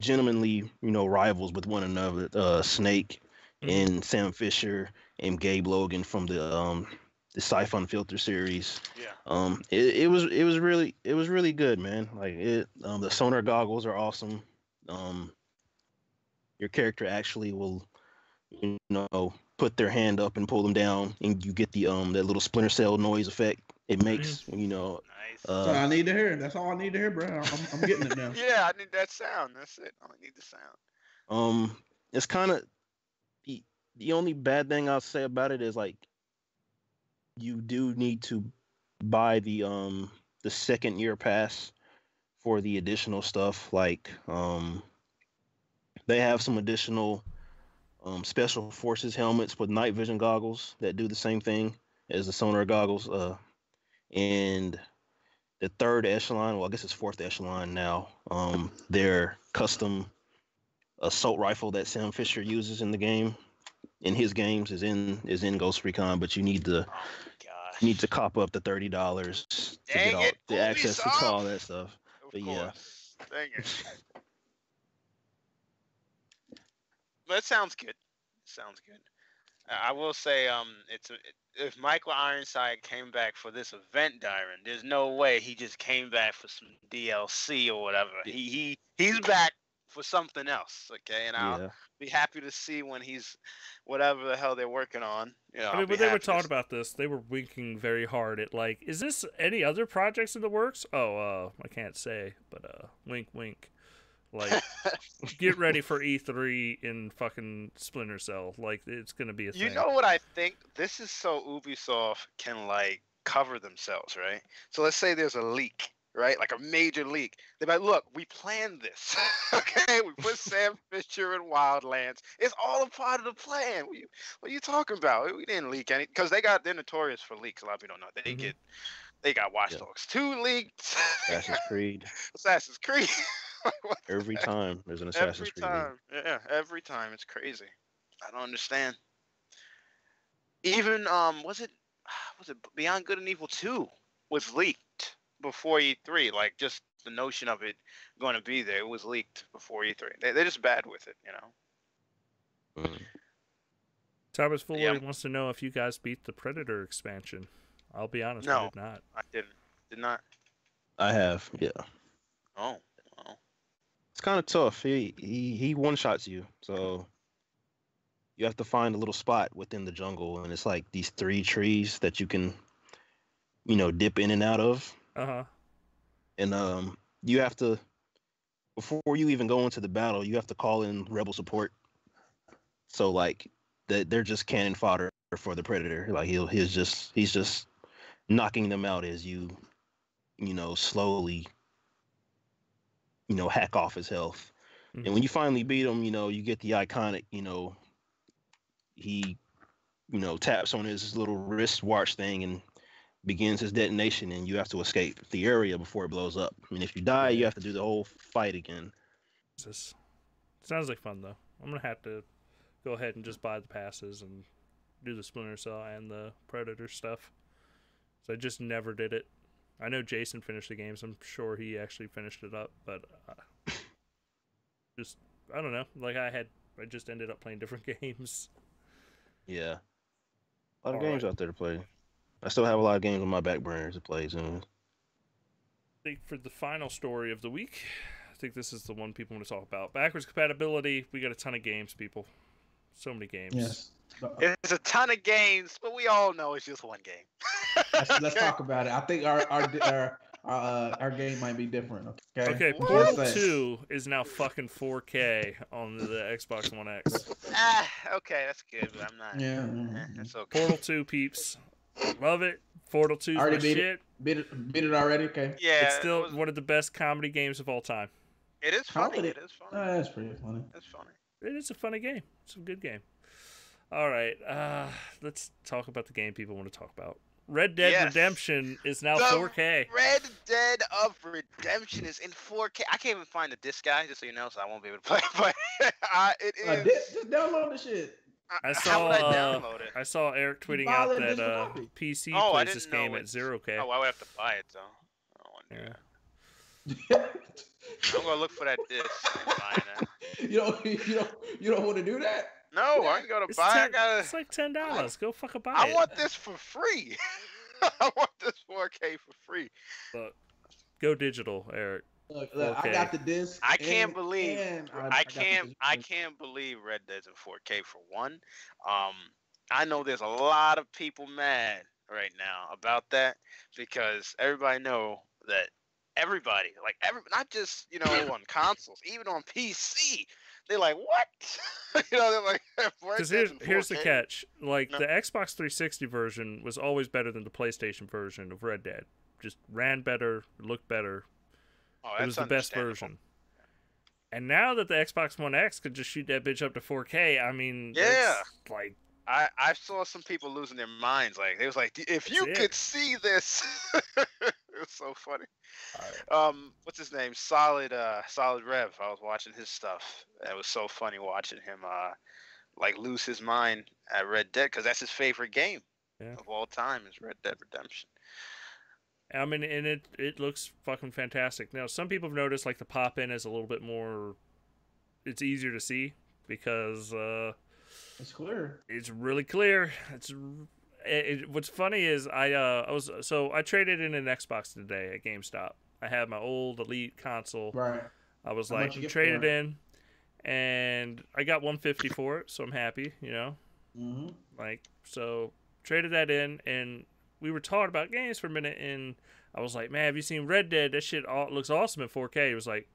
gentlemanly rivals with one another. Snake Mhm. and Sam Fisher and Gabe Logan from the Siphon Filter series. Yeah. It was really good, man. Like the sonar goggles are awesome. Um, your character actually will put their hand up and pull them down, and you get the that little Splinter Cell noise effect it Mhm. makes. Nice. That's all I need to hear. That's all I need to hear, bro. I'm getting it now. Yeah, I need that sound. That's it. I need the sound. It's kind of the only bad thing I'll say about it is like you do need to buy the second year pass for the additional stuff. Like they have some additional special forces helmets with night vision goggles that do the same thing as the sonar goggles. And the third echelon, well, I guess it's fourth echelon now. Their custom assault rifle that Sam Fisher uses in the game, in his games, is in Ghost Recon, but Oh my you need to gosh. cop up the $30 to get Dang all it, the access to Ubisoft! all that stuff. Of But yeah, course. Dang it. But it sounds good. Sounds good. I will say, if Michael Ironside came back for this event, Dyron, there's no way he just came back for some DLC or whatever. He's back for something else, okay? And I'll yeah. be happy to see when he's whatever the hell they're working on. I I'll mean, be when they were happy to. talking about this, they were winking very hard at like, is this any other projects in the works? Oh, I can't say, but wink, wink. Like, get ready for E3 in fucking Splinter Cell. Like, it's gonna be a You thing. know what I think? This is so Ubisoft can like cover themselves, right? So let's say there's a leak, right? Like a major leak. They're like, look, we planned this. Okay, we put Sam Fisher in Wildlands. It's all a part of the plan. What are you talking about? We didn't leak any because they're notorious for leaks. A lot of people don't know. Mhm. They got Watch Yeah. Dogs 2 leaked. Assassin's Creed. Assassin's Creed. What the Every heck? time there's an Assassin's Every Creed league. time. Yeah, every time. It's crazy. I don't understand. Even was it Beyond Good and Evil 2 was leaked before E3. Like just the notion of it going to be there, it was leaked before E3. They're just bad with it. Mm. Thomas Fuller Yeah. wants to know if you guys beat the Predator expansion. I'll be honest, I No. did not. I didn't. Did not. I have, yeah. Oh. Oh. It's kind of tough. He one shots you, so you have to find a little spot within the jungle, and it's like these 3 trees that you can, dip in and out of, Uh-huh. and you have to, before you even go into the battle, you have to call in rebel support. So like they're just cannon fodder for the Predator. Like he's just knocking them out as you slowly hack off his health. Mhm. And when you finally beat him, you get the iconic, he taps on his little wristwatch thing and begins his detonation, and you have to escape the area before it blows up. And if you die, you Yeah. have to do the whole fight again. Jesus. Sounds like fun, though. I'm going to have to go ahead and just buy the passes and do the Splinter Cell and the Predator stuff. So I just never did it. I know Jason finished the games. I'm sure he actually finished it up, but just, I don't know. Like I just ended up playing different games. Yeah. A lot of All games right. out there to play. I still have a lot of games on my back burners to play soon. I think for the final story of the week, I think this is the one people want to talk about. Backwards compatibility. We got a ton of games, people. So many games. Yes. It's a ton of games, but we all know it's just one game. Let's talk about it. I think our game might be different. Okay. Okay, What? Portal Let's say. 2 is now fucking 4K on the Xbox One X. Okay, that's good, but I'm not. Yeah. That's okay. Portal 2 peeps. Love it. Portal 2 is my Already beat shit. Beat it already. Okay. Yeah, It's still one of the best comedy games of all time. it is funny. Comedy. It is funny. That's pretty funny. It's funny. It is a funny game. It's a good game. All right, let's talk about the game people want to talk about. Red Dead Yes. Redemption is now The 4K. Red Dead of Redemption is in 4K. I can't even find the disc, guy, just so you know, so I won't be able to play. But it is. Just download the shit. I How would I saw download it? I saw Eric tweeting buy out the that digital copy. PC Oh, I plays this didn't know game at it's- 0K. Oh, I would have to buy it though. I don't want to do Yeah. that. I'm gonna look for that disc and buy that. you don't want to do that? No, I ain't gonna It's, buy. I 10 gotta. it's like $10. Go fucking buy I it. want this for free. I want this 4K for free. Look, go digital, Eric. Look, Okay. I got the disc. I can't and- believe. and I got the can't. disc. I can't believe Red Dead's in 4K for one. I know there's a lot of people mad right now about that because everybody know that everybody, like not just on consoles, even on PC, they're like, what? They're like, Red Because Dead's in here's the 4K? catch. Like, No. the Xbox 360 version was always better than the PlayStation version of Red Dead. Just ran better, looked better. Oh, It that's was the best understandable. version. And now that the Xbox One X could just shoot that bitch up to 4K, I mean, Yeah. it's like, I saw some people losing their minds. Like they was like, if you That's it. could see this, it was so funny. Alright. What's his name? Solid Rev. I was watching his stuff. It was so funny watching him like lose his mind at Red Dead because that's his favorite game of all time is Red Dead Redemption. I mean, and it looks fucking fantastic. Now, some people have noticed, like, the pop-in is a little bit more, it's easier to see because It's clear. it's really clear. What's funny is I traded in an Xbox today at GameStop. I had my old Elite console. Right. I was How like, much you get traded for it? in, and I got 150 for it, so I'm happy, Mm-hmm. Like, so traded that in, and we were talking about games for a minute, and I was like, man, have you seen Red Dead? That shit looks awesome in 4K. He was like,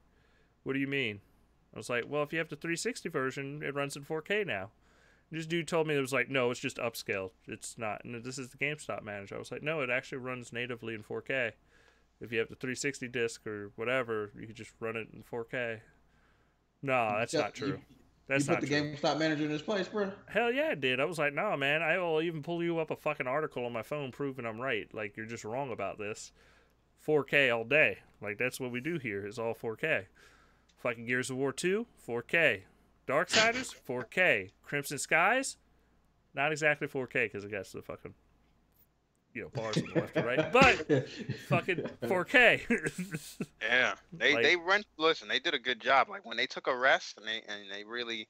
what do you mean? I was like, well, if you have the 360 version, it runs in 4K now. And this dude told me it was like, no, it's just upscaled. It's not. And this is the GameStop manager. I was like, no, it actually runs natively in 4K. If you have the 360 disc or whatever, you can just run it in 4K. No, that's not true. That's you not put the true. GameStop manager in his place, bro. Hell yeah, I did. I was like, no, man, I will even pull you up a fucking article on my phone proving I'm right. Like, you're just wrong about this. 4K all day. Like, that's what we do here, is all 4K. Fucking Gears of War 2, 4K. Darksiders, 4K. Crimson Skies, not exactly 4K because it got the fucking bars on the left and right, but fucking 4K. Yeah, they Like- they rent. Listen, they did a good job. Like when they took a rest and they really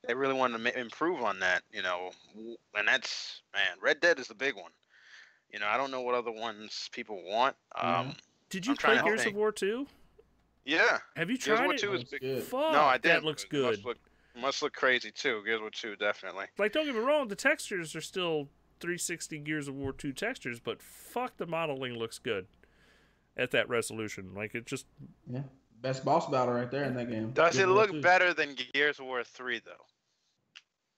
wanted to improve on that. And that's, man, Red Dead is the big one. I don't know what other ones people want. Did you I'm trying play to Gears of think. War 2? Yeah, Have you Gears of tried War it? 2 is Looks big. good. Fuck, No, I didn't. that looks It must good. look crazy too. Gears of War 2 definitely. Like, don't get me wrong, the textures are still 360 Gears of War 2 textures, but fuck, the modeling looks good at that resolution. Like, it just... Yeah, best boss battle right there in that game. Does Gears it of War look 2. better than Gears of War 3 though?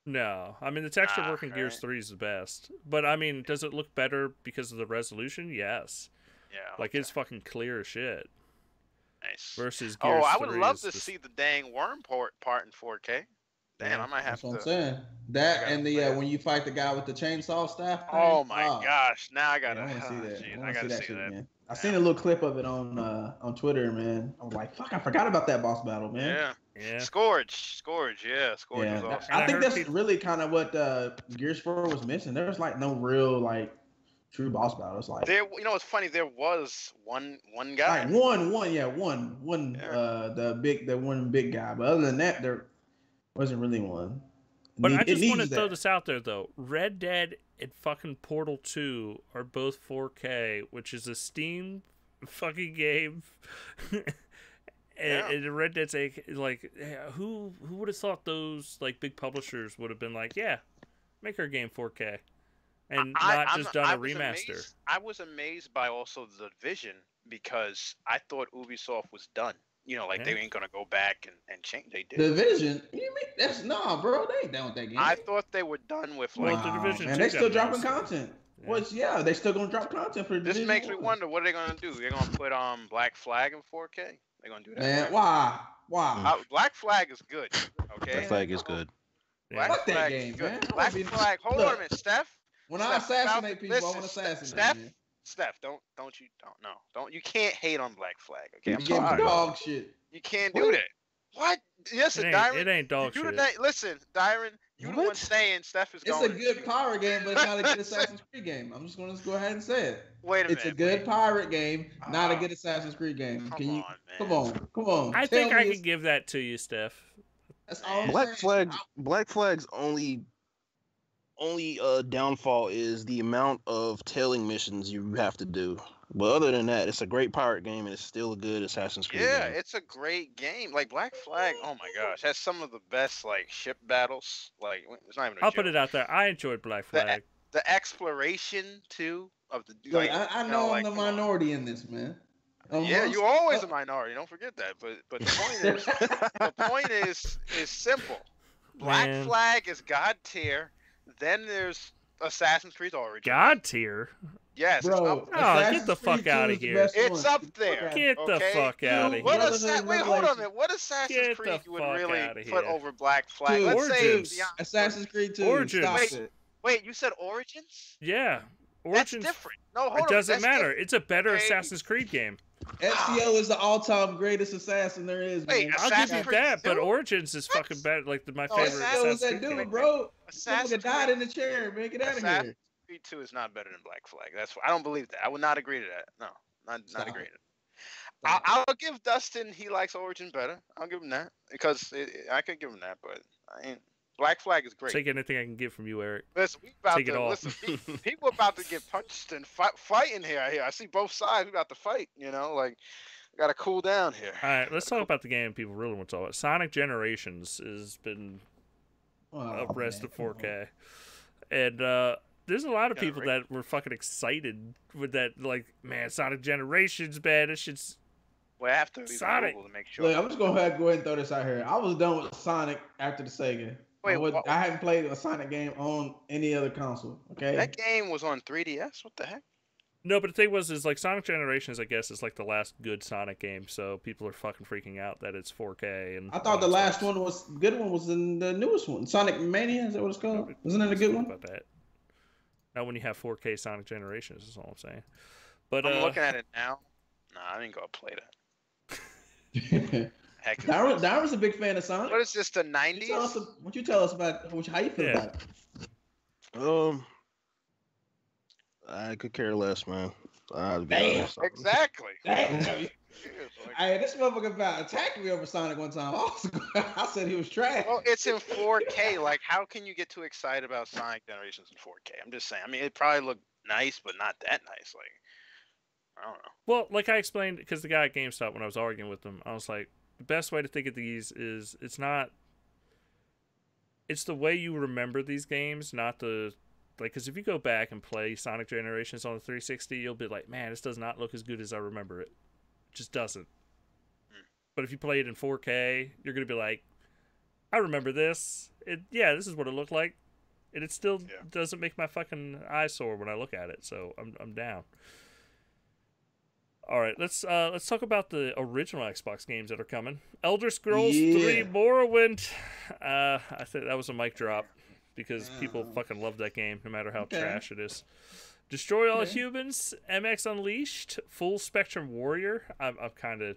No. I mean, the texture Ah, work in Gears right. 3 is the best. But, I mean, does it look better because of the resolution? Yes. Yeah. Like, okay. it's fucking clear as shit. Nice. Versus Gears 3 Oh, I would love is to just- see the dang worm part in 4K. Damn, Yeah, I might have That's what I'm to. saying. That gotta and play the it. when you fight the guy with the chainsaw staff. Thing, Oh my ah, gosh! Now I yeah, gotta. I want to see oh, that. jeez, I want to gotta see that shit that. again. I seen a little clip of it on Twitter, man. I was like, fuck, I forgot about that boss battle, man. Yeah. Yeah. Scourge, yeah, Scourge Yeah, was awesome. And I I think heard that's people- really kind of what Gears 4 was missing. There was like no real like true boss battle. It's like It's funny. There was one guy. like one, Yeah. the one big guy. But other than that, there wasn't really one. But I It just want to needs throw that. this out there, though. Red Dead and fucking Portal 2 are both 4K, which is a Steam fucking game. Yeah. And Red Dead's like, who would have thought those like big publishers would have been like, yeah, make our game 4K, and not just done a remaster. I was amazed by also the vision because I thought Ubisoft was done. Like they Yeah. ain't gonna go back and change. They did. Division? You mean that's bro? They ain't done with that game. I thought they were done with Well, like. the Division and 2 they still got dropping announced. content. Yeah. Which they still gonna drop content for the This Division makes me 1. wonder what are they gonna do? They're gonna put Black Flag in 4K. They're gonna do that. Man, right? why? Black Flag is good. Okay. That flag is good. Yeah. Fuck that Flag game, is good. man. I Black wanna be- Flag. Hold Look, on a minute, Steph. When I Steph, assassinate people, I listen, want to assassinate. Steph, man. Steph, don't you can't hate on Black Flag. Okay, I'm You give me sorry. dog shit. You can't do What? that. What? Listen, It Dyron. ain't dog You shit. listen, Dyron. You the one What? saying Steph is It's going. a good pirate game, but it's not a good Assassin's Creed game. I'm just gonna go ahead and say it. Wait a minute. It's a good pirate game, not a Ah. good Assassin's Creed game. Come Can you? on, man. Come on. I Tell think me I it's- can give that to you, Steph. That's all I'm Black saying. Flag. Black Flag's only downfall is the amount of tailing missions you have to do. But other than that, it's a great pirate game and it's still a good Assassin's Creed Yeah, game. it's a great game. Like Black Flag. Oh my gosh, has some of the best like ship battles. Like it's not even. I'll put it out there. I enjoyed Black The- Flag. The exploration too of the. Look, Like, I you know I'm like, the come on. minority in this, man. Yeah, Amongst- you're always a minority. Don't forget that. But the point is simple. Black Man. Flag is God tier. Then there's Assassin's Creed Origins. God tier. Yes, Bro, it's up there. Oh, Assassin's get the fuck Creed 2 outta is the here. best It's one. up there. Get the Okay. fuck out of What here. Brotherhood wait, hold on a Revelation. minute. What Assassin's Get Creed the you would fuck really outta put here. over Black Flag? Dude, Let's say Origins. Assassin's Creed 2. Origins. Stop Wait. it. Wait, you said Origins? Yeah. That's Origins. different. No, hold on. It doesn't that's matter. different. It's a better Okay. Assassin's Creed game. FCO is the all-time greatest assassin there is. Wait, man. I'll give Assassin's you Creed that, but 2? Origins is What? fucking better. Like my Oh, favorite FCO is Assassin's that Creed dude, game. bro. Assassin's Motherfucker died Creed- in the chair. Man, get out of Assassin's here. Creed 2 is not better than Black Flag. I don't believe that. I would not agree to that. No, not Stop. agree to that. Stop. I'll give Dustin. He likes Origin better. I'll give him that because I could give him that, but I ain't. Black Flag is great. Take anything I can get from you, Eric. Listen, we about take it to all. listen. People about to get punched and fighting here. I see both sides. We about to fight. Like got to cool down here. All right, let's talk about the game people really want to talk about. Sonic Generations has been Oh, arrested man, come on. 4K, and there's a lot of Yeah, people right. that were fucking excited with that. Like, man, Sonic Generations, man, this shit's Well, I have to leave Sonic. Google to make sure. Look, I'm just gonna go ahead and throw this out here. I was done with Sonic after the Sega. Wait, what? I haven't played a Sonic game on any other console. Okay. That game was on 3DS. What the heck? no. But the thing is like Sonic Generations, I guess, is like the last good Sonic game. So people are fucking freaking out that it's 4K. And I thought the last one was good. One was in the newest one, Sonic Mania. Is that what it's called? Isn't it a good one? About that. Not when you have 4K Sonic Generations. Is all I'm saying. But I'm looking at it now. Nah, I ain't gonna play that. Heck, is this? Darren's a big fan of Sonic. What is this? The Tell us, 90s? what you tell us about how you feel Yeah. about it? I could care less, man. I'll be Damn. honest. Exactly. Damn. Seriously. Hey, this motherfucker about attacked me over Sonic one time. I said he was trash. Well, it's in 4K. Like, how can you get too excited about Sonic Generations in 4K? I'm just saying. I mean, it probably looked nice, but not that nice. Like, I don't know. Well, like I explained, because the guy at GameStop, when I was arguing with him, I was like, the best way to think of these is it's the way you remember these games, not the, like, because if you go back and play Sonic Generations on the 360, you'll be like, man, this does not look as good as I remember it. It just doesn't. But if you play it in 4K, you're going to be like, I remember this. This is what it looked like. And it still doesn't make my fucking eyes sore when I look at it, so I'm down. All right, let's talk about the original Xbox games that are coming. Elder Scrolls 3 Morrowind. I think that was a mic drop because people fucking love that game, no matter how trash it is. Destroy All Humans, MX Unleashed, Full Spectrum Warrior. I'm kind of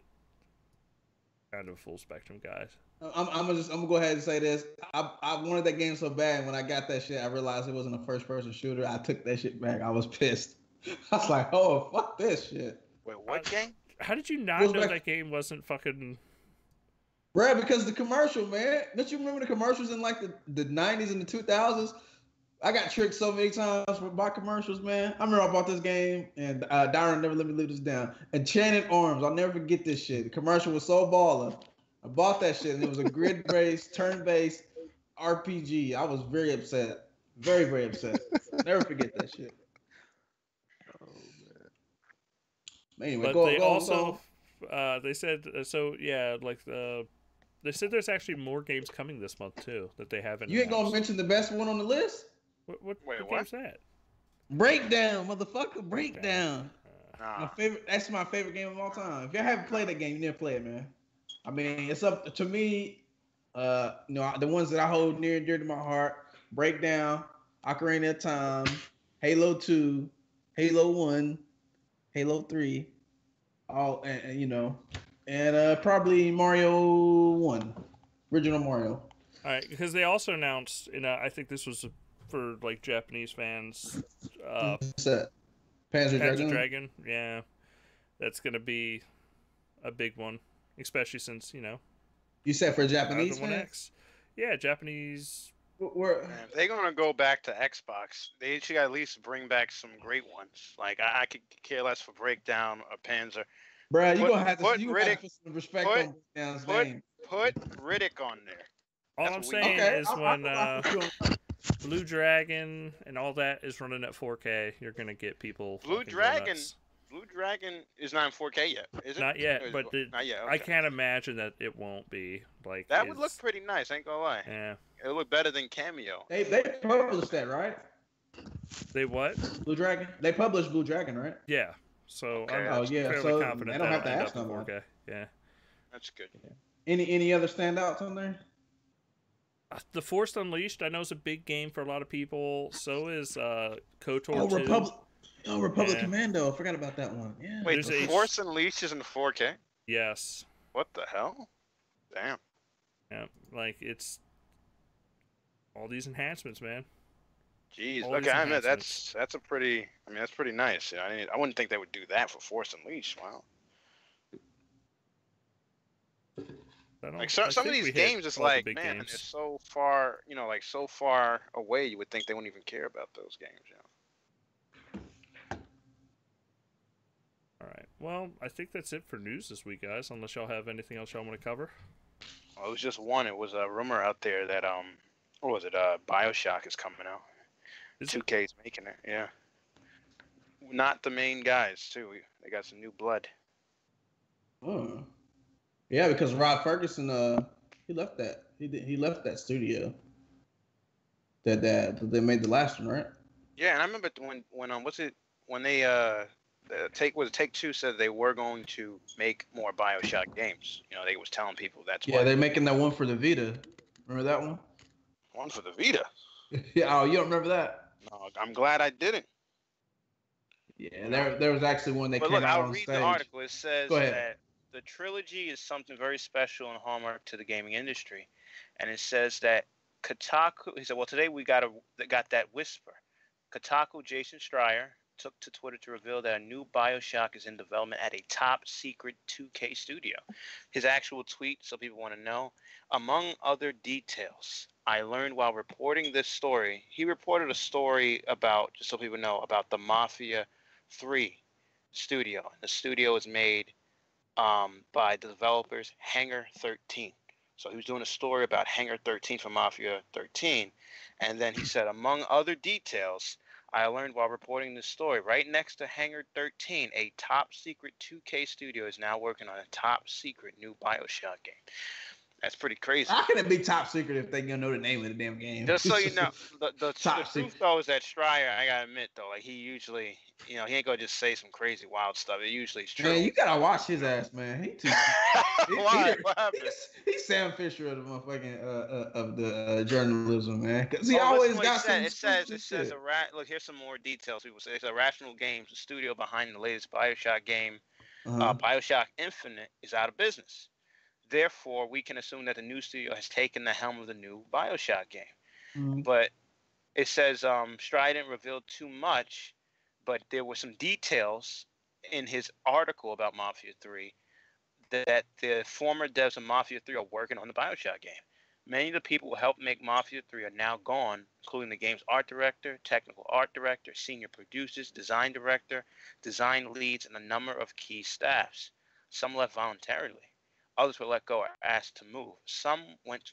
a full spectrum guy. I'm gonna go ahead and say this. I wanted that game so bad. When I got that shit, I realized it wasn't a first person shooter. I took that shit back. I was pissed. I was like, oh, fuck this shit. Wait, what game? How did you not know that game wasn't fucking... Bruh, because the commercial, man. Don't you remember the commercials in like the 90s and the 2000s? I got tricked so many times by commercials, man. I remember I bought this game, and Darren never let me leave this down. Enchanted Arms, I'll never forget this shit. The commercial was so baller. I bought that shit, and it was a grid-based, turn-based RPG. I was very upset. Very, very upset. Never forget that shit. Anyway, but they also they said they said there's actually more games coming this month too that they haven't. You ain't gonna mention the best one on the list? What game's that? Breakdown, motherfucker, Breakdown. My favorite. That's my favorite game of all time. If y'all haven't played that game, you need to play it, man. I mean, it's up to me. The ones that I hold near and dear to my heart: Breakdown, Ocarina of Time, Halo 2, Halo 1. Halo 3, and probably Mario 1, original Mario. All right, because they also announced, I think this was for like Japanese fans. What's that? Panzer Dragon. Yeah, that's gonna be a big one, especially since You said for Japanese fans? Yeah, Japanese. If they're gonna go back to Xbox, they should at least bring back some great ones. Like I could care less for Breakdown or Panzer. Bruh, you gonna have to put some respect on Breakdown's name. Put Riddick on there. All I'm saying is when Blue Dragon and all that is running at 4K, you're gonna get people. Blue Dragon is not in 4K yet, is it? Not yet, but not yet. Okay. I can't imagine that it won't be. Like that would look pretty nice. Ain't gonna lie. Yeah. It would look better than Cameo. They published that, right? They what? Blue Dragon. They published Blue Dragon, right? Yeah. So I'm fairly confident they don't have to end ask up in no more. 4K. Yeah. That's good. Any other standouts on there? The Force Unleashed, I know, is a big game for a lot of people. So is KOTOR 2. Republic Commando. I forgot about that one. Yeah. Wait, the Force Unleashed is in 4K? Yes. What the hell? Damn. Yeah, like it's all these enhancements, man. Jeez. Okay, I mean that's pretty nice. Yeah, I wouldn't think they would do that for Force Unleashed. Wow. Like some of these games, it's like, man, they're so far, so far away. You would think they wouldn't even care about those games, All right. Well, I think that's it for news this week, guys. Unless y'all have anything else y'all want to cover. Well, it was just one. It was a rumor out there that what was it? BioShock is coming out. 2K's making it. Yeah. Not the main guys too. They got some new blood. Oh. Yeah, because Rod Ferguson, he left that. He left that studio. That they made the last one, right? Yeah, and I remember when they Take-Two said they were going to make more BioShock games. They was telling people that's why. Yeah, they're making that one for the Vita. Remember that one? One for the Vita. Yeah. Oh, you don't remember that? No, I'm glad I didn't. Yeah, there was actually one that came out on stage. I'll read the article. It says that the trilogy is something very special and hallmark to the gaming industry, and it says that Kotaku. He said, "Well, today we got that whisper." Kotaku, Jason Schreier, took to Twitter to reveal that a new BioShock is in development at a top secret 2K studio. His actual tweet, so people want to know, among other details, I learned while reporting this story. He reported a story about, just so people know, about the Mafia 3 studio. The studio is made by the developers Hangar 13. So he was doing a story about Hangar 13 from Mafia 13. And then he said, among other details, I learned while reporting this story, right next to Hangar 13, a top secret 2K studio is now working on a top secret new BioShock game. That's pretty crazy. How can it be top secret if they gonna know the name of the damn game? Just so you know, the truth secret. though is that Stryer, I gotta admit though, like he usually, he ain't gonna just say some crazy wild stuff. It usually is true. Man, you gotta watch his ass, man. He too. Why? What happened? He's Sam Fisher of the motherfucking of the journalism, man. Because he always got some. It says look, here's some more details. People say it's Irrational Games, the studio behind the latest BioShock game. BioShock Infinite is out of business. Therefore, we can assume that the new studio has taken the helm of the new BioShock game. But it says Stride didn't reveal too much, but there were some details in his article about Mafia 3 that the former devs of Mafia 3 are working on the BioShock game. Many of the people who helped make Mafia 3 are now gone, including the game's art director, technical art director, senior producers, design director, design leads, and a number of key staffs. Some left voluntarily. Others were let go or asked to move. Some went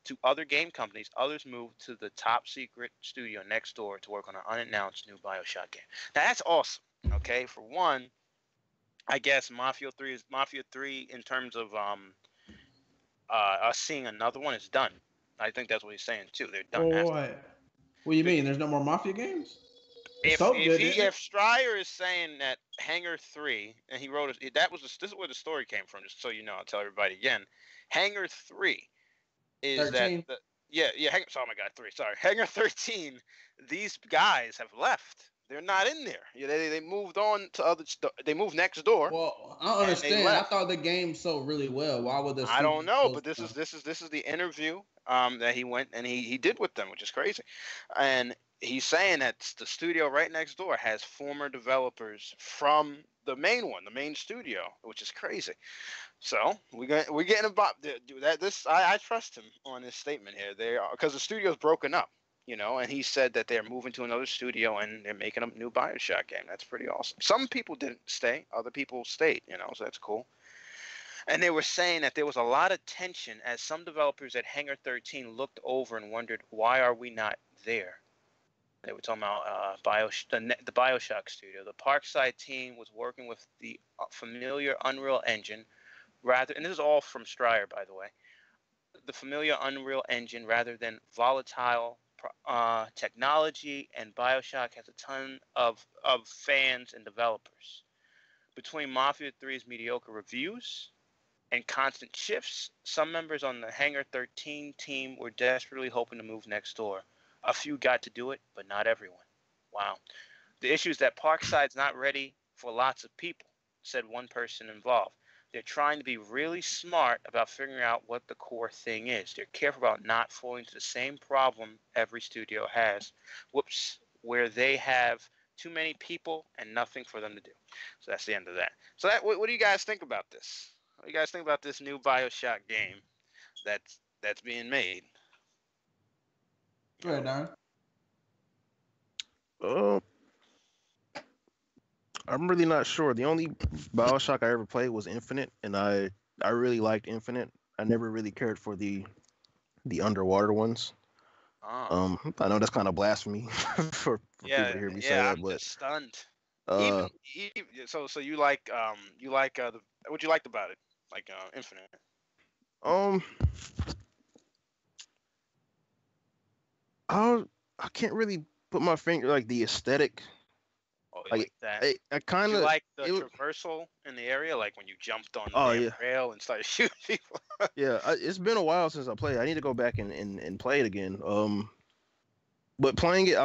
to other game companies. Others moved to the top secret studio next door to work on an unannounced new BioShock game. Now that's awesome. Okay, for one, I guess Mafia 3 in terms of us seeing another one is done. I think that's what he's saying too. They're done. What do you mean? There's no more Mafia games? If Stryer is saying that Hangar 3, and he wrote it, this is where the story came from. Just so you know, I'll tell everybody again. Hangar 3 is 13. Oh my God, 3. Sorry, Hangar 13. These guys have left. They're not in there. They moved on to other stuff. They moved next door. Well, I don't understand. I thought the game sold really well. Why would the? I don't know, but this is the interview that he went and he did with them, which is crazy, and he's saying that the studio right next door has former developers from the main studio, which is crazy. So we're getting about that. I trust him on his statement here. They are, because the studio's broken up. And he said that they're moving to another studio and they're making a new BioShock game. That's pretty awesome. Some people didn't stay, other people stayed, so that's cool. And they were saying that there was a lot of tension as some developers at Hangar 13 looked over and wondered, why are we not there? They were talking about the BioShock studio. The Parkside team was working with the familiar Unreal Engine, and this is all from Stryer, by the way, the familiar Unreal Engine rather than volatile technology, and BioShock has a ton of fans and developers. Between Mafia 3's mediocre reviews and constant shifts, some members on the Hangar 13 team were desperately hoping to move next door. A few got to do it, but not everyone. Wow. The issue is that Parkside's not ready for lots of people, said one person involved. They're trying to be really smart about figuring out what the core thing is. They're careful about not falling into the same problem every studio has. Where they have too many people and nothing for them to do. So that's the end of that. So what do you guys think about this? What do you guys think about this new BioShock game that's being made? Go ahead, Darren. I'm really not sure. The only BioShock I ever played was Infinite, and I really liked Infinite. I never really cared for the underwater ones. Oh. I know that's kind of blasphemy for people to hear me say that, but I'm just stunned. So you like what you liked about it, like Infinite? I can't really put my finger, like the aesthetic. Like that. I kind of like the traversal in the area, like when you jumped on the rail and started shooting people. Yeah, it's been a while since I played. I need to go back and play it again. But playing it,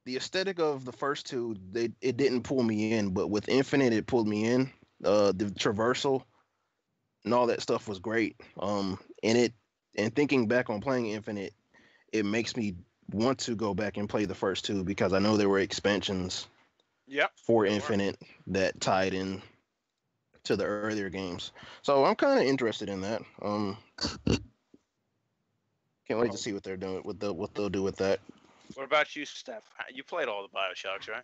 the aesthetic of the first two, it didn't pull me in, but with Infinite, it pulled me in. The traversal and all that stuff was great. And thinking back on playing Infinite, it makes me want to go back and play the first two because I know there were expansions Yep. for there were. Infinite that tied in to the earlier games. So I'm kind of interested in that. Can't wait to see what they're doing, what they'll do with that. What about you, Steph? You played all the Bioshocks, right?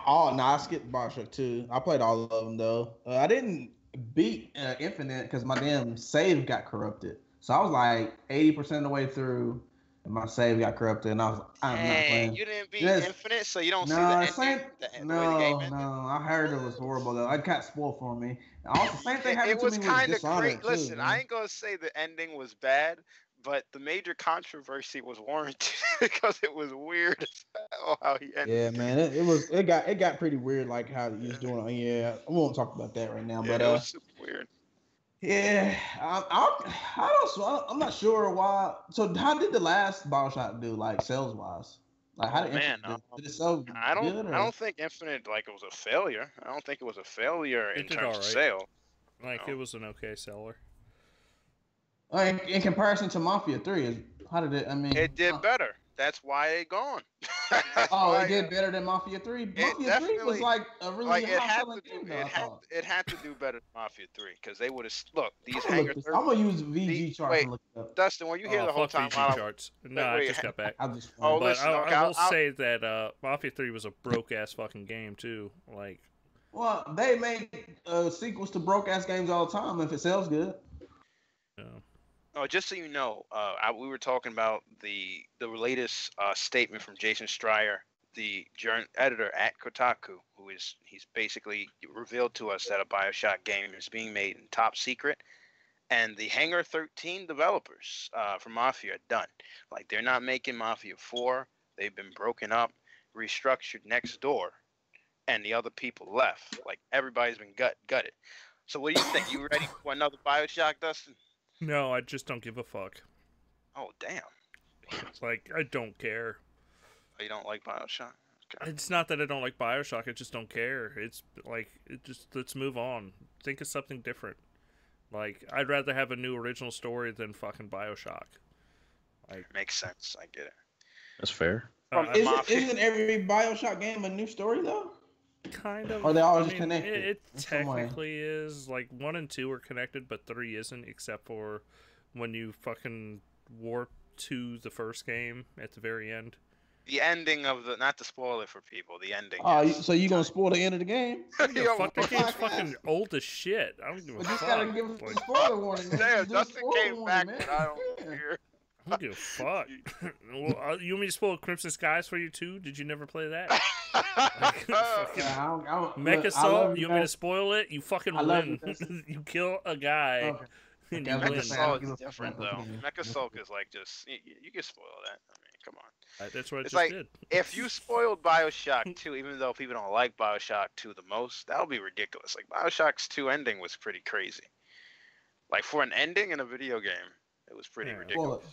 Oh no, I skipped Bioshock 2. I played all of them though. I didn't beat Infinite because my damn save got corrupted. So I was like 80% of the way through, and my save got corrupted, and I was I'm not Hey, playing. you didn't beat Yes. Infinite, so you don't see the No, ending, same. the way the game No, ended? no. I heard it was horrible though. It got spoiled for me. Also, same thing It happened to was me with kind of crazy. Dishonored too. Listen, Man. I ain't gonna say the ending was bad, but the major controversy was warranted because it was weird as hell how he ended. Yeah, man. It got pretty weird like how he was doing it. Yeah, I won't talk about that right now, Yeah, but it was super weird. yeah, I'm not sure why. So how did the last Bioshock do, like sales wise? Like how Oh did man, Infinite do? Did it sell I don't good I or? don't think Infinite like it was a failure. I don't think it was a failure in It did terms of alright. sale. Like No. it was an okay seller. In comparison to Mafia 3, how did it? I mean, It did better. That's why it gone. That's oh, why, it did better than Mafia 3. it Mafia 3 was definitely like a really like it high had selling to do game, though. I thought. it had to do better than Mafia 3 because they would have look these I'm gonna Hangar look this. 13. I'm gonna use VG charts Wait, and look it up. Dustin, were you here Oh, the whole fuck time? VG While charts. No, I wait, just got back. I just. Oh, But listen, okay, I will say that Mafia 3 was a broke ass fucking game too. Like, Well, they make sequels to broke ass games all the time if it sells good. you know, oh, just so you know, we were talking about the latest statement from Jason Schreier, the editor at Kotaku, he's basically revealed to us that a Bioshock game is being made in top secret, and the Hangar 13 developers from Mafia are done. Like they're not making Mafia 4. They've been broken up, restructured next door, and the other people left. Like everybody's been gutted. So what do you think? You ready for another Bioshock, Dustin? no, I just don't give a fuck. Oh damn! Like, I don't care. Oh, you don't like Bioshock? Okay. It's not that I don't like Bioshock. I just don't care. It's like let's move on. Think of something different. Like, I'd rather have a new original story than fucking Bioshock. Like, Makes sense. I get it. That's fair. Isn't every Bioshock game a new story though? kind of. Or they all I just mean, connected It in some way? technically is. Like 1 and 2 are connected, but 3 isn't, except for when you fucking warp to the first game at the very end. The ending of the not to spoil it for people. The ending. Oh, is- so you gonna spoil the end of the game? I don't give a Yo, fuck. That game's fuck fucking old as shit. I don't give a But just fuck. gotta give us Like, a spoiler warning. Man. Damn, Just do a Dustin spoiler came warning, back, man. but I don't Yeah. care. I don't give a fuck. Well, you want me to spoil Crimson Skies for you too? Did you never play that? Fucking Yeah, I don't, Mech look, I love Assault, you want me to guys. spoil it? You fucking I love win. you, Dustin. You kill a guy Okay. and Okay, you I'm win. just saying, I don't Mecha give a is fuck different about though. the game. Mecha Sulk is like just you can spoil that. I mean, come on. That's what I It's just like did. if you spoiled Bioshock 2, even though people don't like Bioshock 2 the most, that would be ridiculous. Like Bioshock's 2 ending was pretty crazy. Like for an ending in a video game, it was pretty Yeah. ridiculous.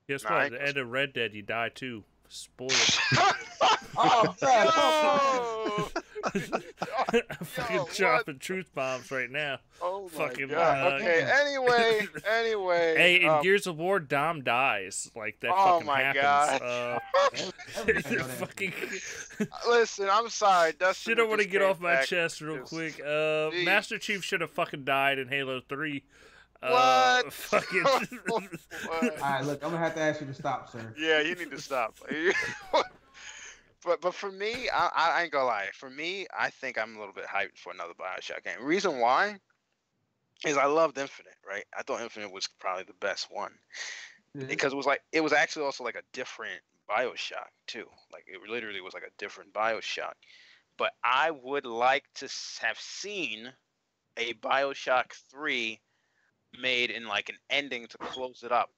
Guess Nah, what? I At the end of Red Dead, you die too. Spoiled. Oh, God. Yo! I'm fucking what? dropping truth bombs right now. Oh my Fucking, god. Okay, anyway. Hey, in Gears of War, Dom dies. Like, that Oh fucking my happens. Everybody know that. Fucking... Listen, I'm sorry, Dustin. Shit, I want to just get came off my back. chest real Just- quick. Jeez. Master Chief should have fucking died in Halo 3. What? Fucking... What? All right, look, I'm gonna have to ask you to stop, sir. Yeah, you need to stop. But for me, I ain't gonna lie. For me, I think I'm a little bit hyped for another Bioshock game. Reason why is I loved Infinite, right? I thought Infinite was probably the best one because it was actually also like a different Bioshock too. Like it literally was like a different Bioshock. But I would like to have seen a Bioshock 3 made in like an ending to close it up,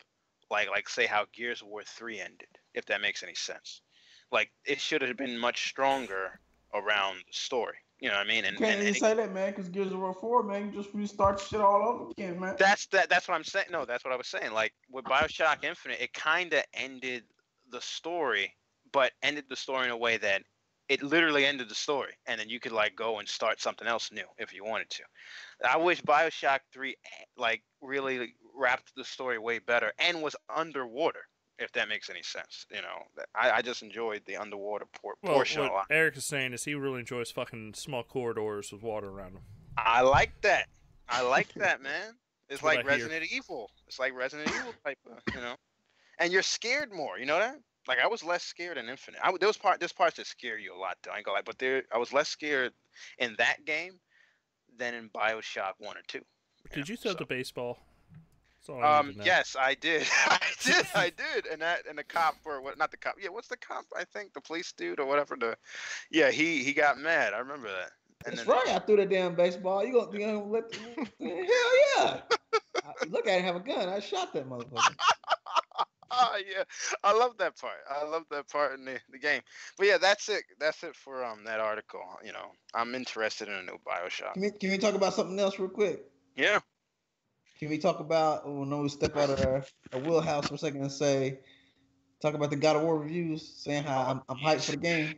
like say how Gears of War 3 ended, if that makes any sense. Like it should have been much stronger around the story. You know what I mean? And, Can't and, even and say that, man, because Gears of War 4, man, you just restart shit all over again, man. that's what I'm saying. No, that's what I was saying. Like with Bioshock Infinite, it kind of ended the story, but ended the story in a way that it literally ended the story, and then you could like go and start something else new if you wanted to. I wish Bioshock 3 like really wrapped the story way better and was underwater. if that makes any sense. You know, I just enjoyed the underwater Well, portion a what lot. Eric is saying is he really enjoys fucking small corridors with water around them. I like that. I like that, man. It's That's what like I hear. Resident Evil. It's like Resident Evil type of, you know. And you're scared more. You know that? Like I was less scared in Infinite. There's parts that scare you a lot, though. I ain't gonna lie, but I was less scared in that game than in BioShock 1 or 2. Did you throw the baseball? That's all I need to know. Yes, I did. I did. And the cop, or what? Not the cop. Yeah, what's the cop? I think the police dude or whatever. Yeah, he got mad. I remember that. And That's then, right. I threw that damn baseball. You gonna let? Hell yeah! Look at it, have a gun. I shot that motherfucker. yeah, I love that part. I love that part in the game. But yeah, that's it. That's it for that article. You know, I'm interested in a new BioShock. Can we talk about something else real quick? Yeah. Can we talk about when we step out of our wheelhouse for a second and talk about the God of War reviews, saying how I'm hyped for the game.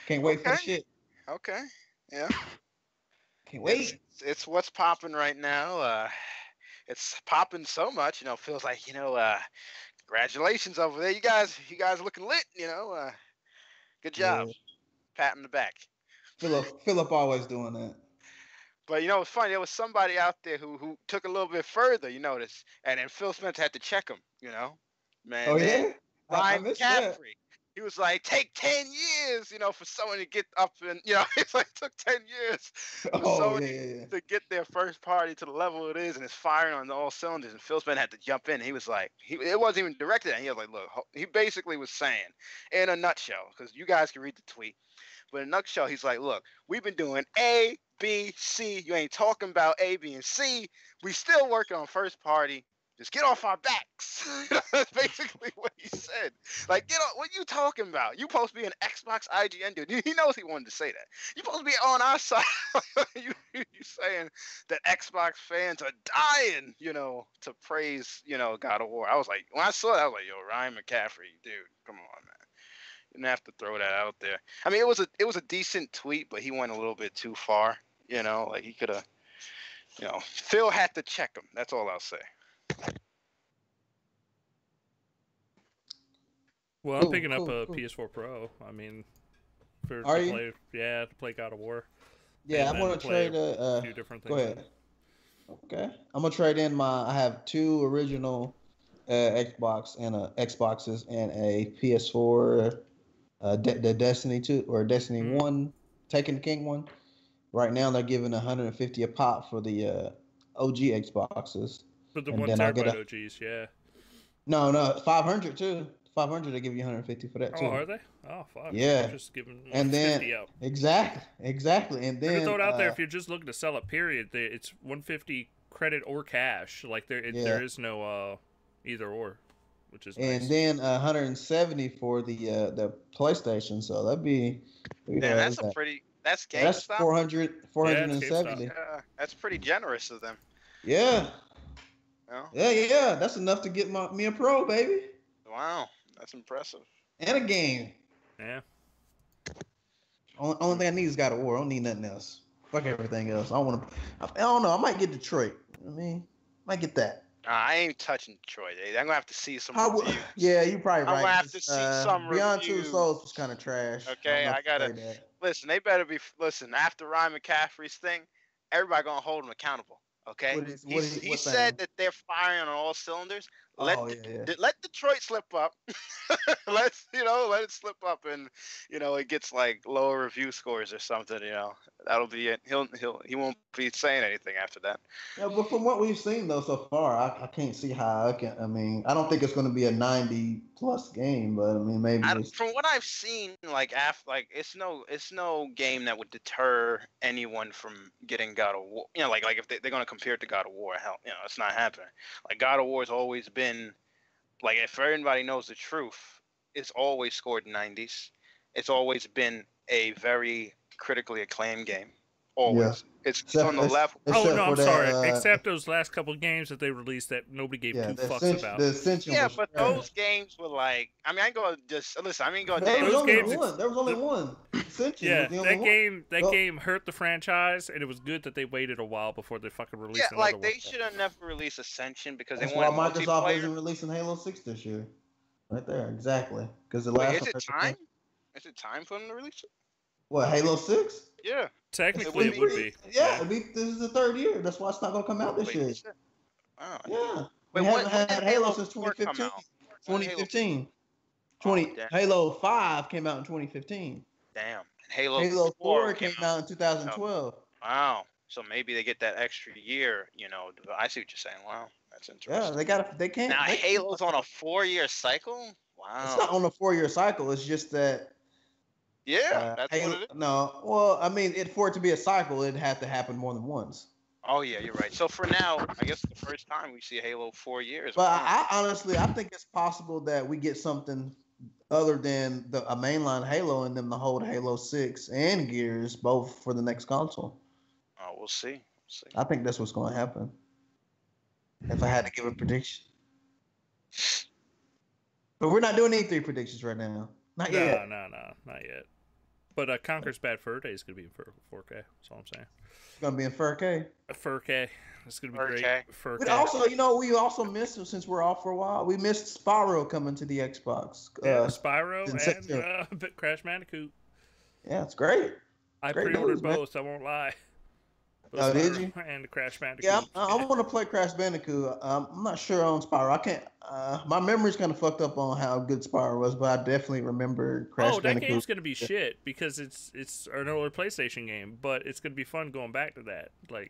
Can't wait for the shit. Okay. Yeah. Can't wait. It's what's popping right now. It's popping so much, you know, feels like, you know, congratulations over there. You guys looking lit, you know. Good job. Yeah. Pat on the back. Philip always doing that. But you know, it's funny. There was somebody out there who took a little bit further, you notice, and then Phil Spencer had to check him. You know, man. Oh yeah. Ryan McCaffrey. He was like, take 10 years, you know, for someone to get up and, you know, it's like, it took 10 years for someone to get their first party to the level it is, and it's firing on all cylinders. And Phil Spencer had to jump in. He was like, it wasn't even directed at him. He was like, look, he basically was saying, in a nutshell, because you guys can read the tweet, but in a nutshell, he's like, look, we've been doing A, B, C. You ain't talking about A, B, and C. We still working on first party. Just get off our backs. That's basically what he said. Like, get off. What you talking about? You supposed to be an Xbox IGN dude. He knows he wanted to say that. You supposed to be on our side. you saying that Xbox fans are dying, you know, to praise, you know, God of War. I was like, when I saw that, I was like, yo, Ryan McCaffrey, dude, come on, man. You didn't have to throw that out there. I mean, it was a decent tweet, but he went a little bit too far. You know, like he could have, you know, Phil had to check him. That's all I'll say. Well, I'm picking up a PS4 Pro. I mean, to play God of War. Yeah, I'm gonna trade a few different things. Go ahead. Okay, I'm gonna trade in I have two original Xboxes and a PS4, the Destiny 2 or Destiny 1, Taken King one. Right now they're giving $150 a pop for the OG Xboxes. For the 1 terabyte OGs, yeah. No, 500 too. 500 they give you 150 for that too. Oh, are they? Oh, fuck. Yeah. Just giving 150 and then out. Exactly. And then throw it out there if you're just looking to sell it. Period. It's 150 credit or cash. Like there is no either or, which is nice. And then 170 for the PlayStation. So that'd be. That's GameStop. That's 470. Yeah, that's pretty generous of them. Yeah. Yeah. That's enough to get me a Pro, baby. Wow, that's impressive. And a game. Yeah. Only thing I need is God of War. I don't need nothing else. Fuck everything else. I don't know. I might get Detroit. I mean, might get that. I ain't touching Detroit. I'm gonna have to see some reviews. Yeah, you're probably right. I'm gonna have to see some Beyond reviews. Two Souls was kind of trash. Okay, I gotta listen. They better be after Ryan McCaffrey's thing. Everybody gonna hold him accountable. Okay, he said that they're firing on all cylinders. Let Detroit slip up. let it slip up, and it gets like lower review scores or something. That'll be it. He won't be saying anything after that. Yeah, but from what we've seen though so far, I can't see how I can. I mean, I don't think it's going to be a 90+ game, but I mean maybe. From what I've seen, it's no game that would deter anyone from getting God of War. Like if they're going to compare it to God of War, hell, it's not happening. Like God of War's always been, like, if everybody knows the truth, it's always scored 90s. It's always been a very critically acclaimed game. Always. Yeah. It's on the level. I'm sorry. Except those last couple of games that they released that nobody gave two fucks about. But those games were like, I mean, I ain't gonna just listen. I mean, go. There was only one. That game hurt the franchise, and it was good that they waited a while before they fucking released. Yeah, like they should have never released Ascension because That's they wanted why Microsoft multiplayer. isn't releasing Halo 6 this year. Right there, exactly. Because the Wait, last is one. it time? Is it time for them to release it? What, Halo 6? Yeah. Technically, it would be. Yeah, this is the third year. That's why it's not gonna come out this Wait, year. shit. Oh, Yeah. We wait, haven't when had did Halo since 4 come 2015. out? When did Halo 2015. Oh, damn. Halo 5 came out in 2015. Damn. And Halo Halo 4 4 came out in 2012. Wow. So maybe they get that extra year, I see what you're saying. Wow. That's Yeah, interesting. they can't. Now They can't Halo's on a 4-year cycle? It's Wow. not on a 4-year cycle. It's just that. Yeah, that's Halo, what it is. no, well, I mean, for it to be a cycle, it had to happen more than once. Oh, yeah, you're right. So for now, I guess the first time we see Halo 4 years. But Wow. I honestly, I think it's possible that we get something other than a mainline Halo and then the whole Halo 6 and Gears both for the next console. Oh, we'll see. I think that's what's going to happen. If I had to give a prediction. But we're not doing any 3 predictions right now. Not yet. No, not yet. But Conker's Bad Fur Day is going to be in 4K. That's all I'm saying. It's going to be in 4K. 4K. It's going to be 4K. great. 4K. We also missed, since we're off for a while, we missed Spyro coming to the Xbox. Spyro and Crash Bandicoot. Yeah, it's great. I pre-ordered both. I won't lie. Oh, did you? And the Crash Bandicoot. Yeah, I want to play Crash Bandicoot. I'm not sure on Spyro. I can't. My memory's kind of fucked up on how good Spyro was, but I definitely remember Crash Bandicoot. Oh, that game's gonna be shit because it's an older PlayStation game, but it's gonna be fun going back to that. But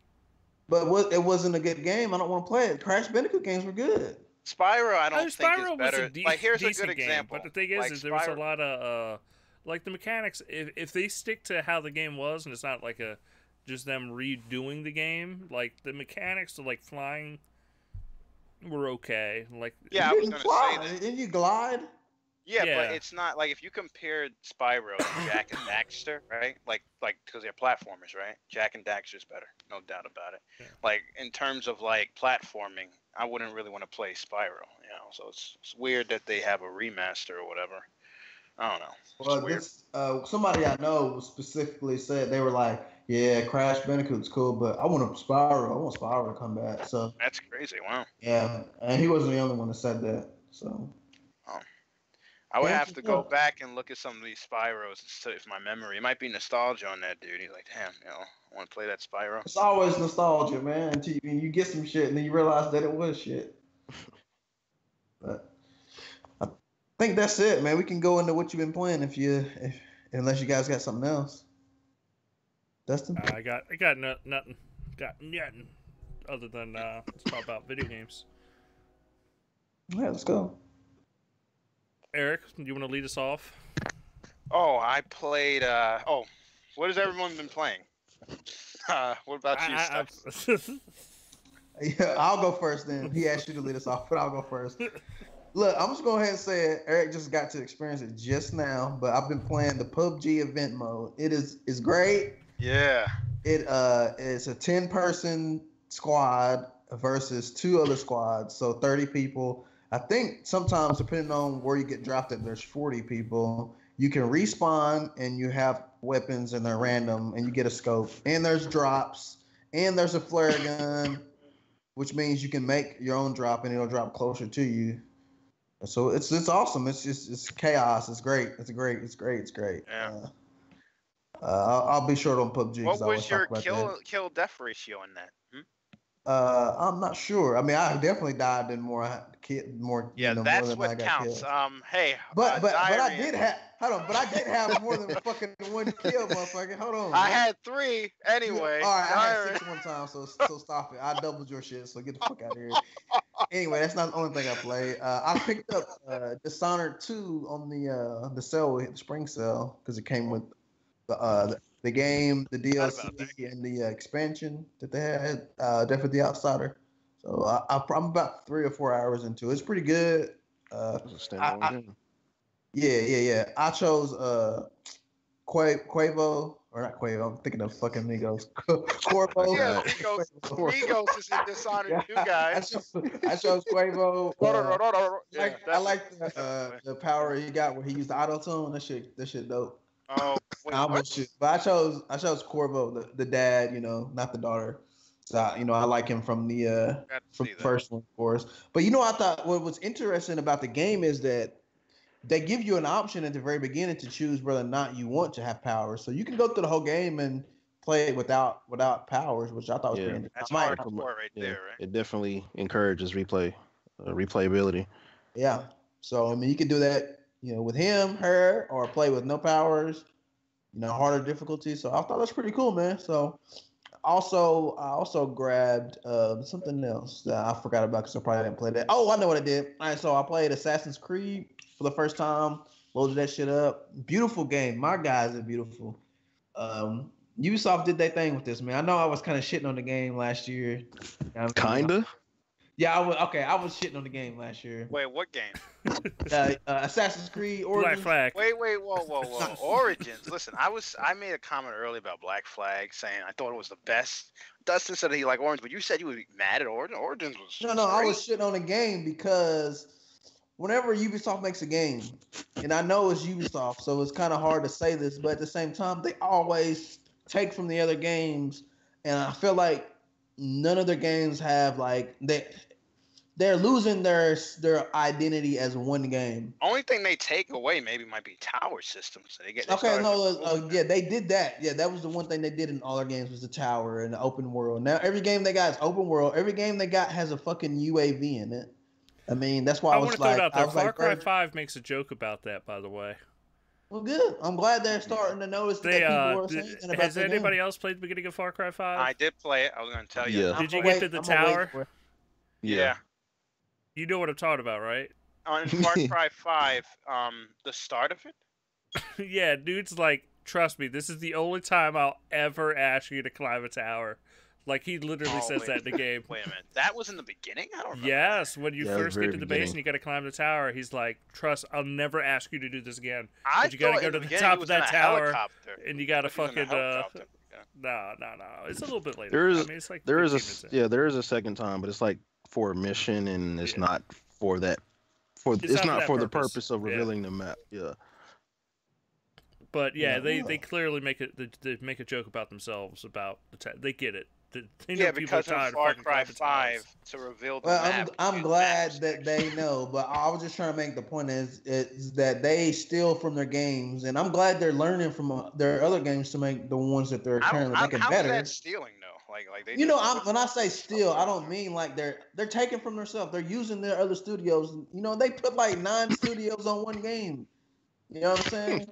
it wasn't a good game. I don't want to play it. Crash Bandicoot games were good. Spyro, I don't think is better. Here's a good game, example. But the thing is there was a lot of the mechanics. If they stick to how the game was, and it's not like just them redoing the game, like the mechanics of flying were okay. Yeah, I was gonna say that. Didn't you glide? Yeah, but it's not if you compared Spyro to Jak and Daxter, right? Because they're platformers, right? Jak and Daxter's better, no doubt about it. Yeah. In terms of platforming, I wouldn't really want to play Spyro, So it's weird that they have a remaster or whatever. I don't know. Well, somebody I know specifically said they were like, "Yeah, Crash Bandicoot's cool, but I want Spyro. I want Spyro to come back." So that's crazy. Wow. Yeah, and he wasn't the only one that said that. So. I would have to go back and look at some of these Spyros if my memory. It might be nostalgia on that dude. He's like, damn, I want to play that Spyro. It's always nostalgia, man. Until you get some shit and then you realize that it was shit. But I think that's it, man. We can go into what you've been playing unless you guys got something else. Dustin? I got nothing. Got nothing other than let's talk about video games. Yeah, let's go. Eric, do you want to lead us off? Oh, I played. What has everyone been playing? What about you, Steph? Yeah, I'll go first then. He asked you to lead us off, but I'll go first. Look, I'm just going to go ahead and say it. Eric just got to experience it just now, but I've been playing the PUBG event mode. It's great. Yeah. It's a 10-person squad versus 2 other squads, so 30 people. I think sometimes, depending on where you get drafted, there's 40 people. You can respawn, and you have weapons, and they're random, and you get a scope. And there's drops, and there's a flare gun, which means you can make your own drop, and it'll drop closer to you. So it's awesome. It's chaos. It's great. It's great. Yeah. I'll be short on PUBG. What was your kill death ratio in that? I'm not sure. I mean, I definitely died in more. Yeah, that's more what counts. Killed. Hey, but I did have. Hold on, but I did have more than fucking 1 kill, motherfucker. Hold on. I had 3 anyway. All right, I had 6 one time, so stop it. I doubled your shit, so get the fuck out of here. Anyway, that's not the only thing I played. I picked up Dishonored 2 on the sale, the spring sale, because it came with the game, the DLC, and the expansion that they had, Death of the Outsider. So I'm about 3 or 4 hours into it. It's pretty good. Yeah. I chose Quavo, or not Quavo. I'm thinking of fucking Migos. Corvo. Yeah, Migos is in Dishonored 2, guys. I chose Quavo. I like the power he got where he used the auto tune. That shit dope. Oh, wait, but I chose Corvo, the dad, not the daughter. So I like him from the first one, of course. But I thought what was interesting about the game is that they give you an option at the very beginning to choose whether or not you want to have powers. So you can go through the whole game and play it without powers, which I thought was Yeah. pretty interesting. That's I might, hardcore right Yeah, there, right? it definitely encourages replayability. yeah. So I mean, you can do that, with him, her, or play with no powers. Harder difficulty. So I thought that's pretty cool, man. So I also grabbed something else that I forgot about because I probably didn't play that. Oh, I know what I did. All right, so I played Assassin's Creed for the first time. Loaded that shit up. Beautiful game. My guys are beautiful. Ubisoft did their thing with this, man. I know I was kind of shitting on the game last year. Kinda. Yeah, I was okay. I was shitting on the game last year. Wait, what game? Assassin's Creed Black Origins. Flag. Wait, whoa. Origins. Listen, I made a comment earlier about Black Flag saying I thought it was the best. Dustin said he liked Origins, but you said you would be mad at Origins. Origins was No, I great. was shitting on the game because whenever Ubisoft makes a game, and I know it's Ubisoft, so it's kind of hard to say this, but at the same time, they always take from the other games, and I feel like none of their games have they're losing their identity as one game. Only thing they take away maybe might be tower systems. They Okay, started- no, yeah, they did that. Yeah, that was the one thing they did in all their games was the tower and the open world. Now every game they got is open world. Every game they got has a fucking UAV in it. I mean, that's why I I want was to throw like, it out I there. was Far like, Cry 5 makes a joke about that, by the way. well, good. I'm glad they're starting to notice that people are saying about Has their anybody game. else played the beginning of Far Cry 5? I did play it. I was going to tell you. Yeah. Did you I'ma get to the I'ma wait tower? for it. Yeah. You know what I'm talking about, right? On Far Cry 5, the start of it. Yeah, dude's like, trust me, this is the only time I'll ever ask you to climb a tower. Like, he literally says wait. that in the game. Wait a minute. That was in the beginning? I don't remember. Yes, when you Yeah, it was first very get to the base beginning. and you got to climb the tower, he's like, trust, I'll never ask you to do this again. I But you gotta thought go in to the the beginning top it of was in that a tower, helicopter. and you gotta It was in a fucking, helicopter. Yeah. no. It's a little bit later. There is I mean, it's like there is 15 minutes in. there is a second time, but it's like for a mission, and it's Yeah. not for that. It's not that for the purpose. purpose of Yeah. revealing the map. Yeah. But yeah, Yeah. they clearly make they make a joke about themselves about they get it. They know Yeah, people are because in tired of Far fucking Cry climbing 5, towers. to reveal the Well, map. I'm use glad maps, that actually. they know, but I was just trying to make the point is that they steal from their games, and I'm glad they're learning from their other games to make the ones that they're currently making How better. is that stealing, though? Like they When I say steal, I don't mean like they're taking from themselves. They're using their other studios. They put like 9 studios on one game. You know what I'm saying?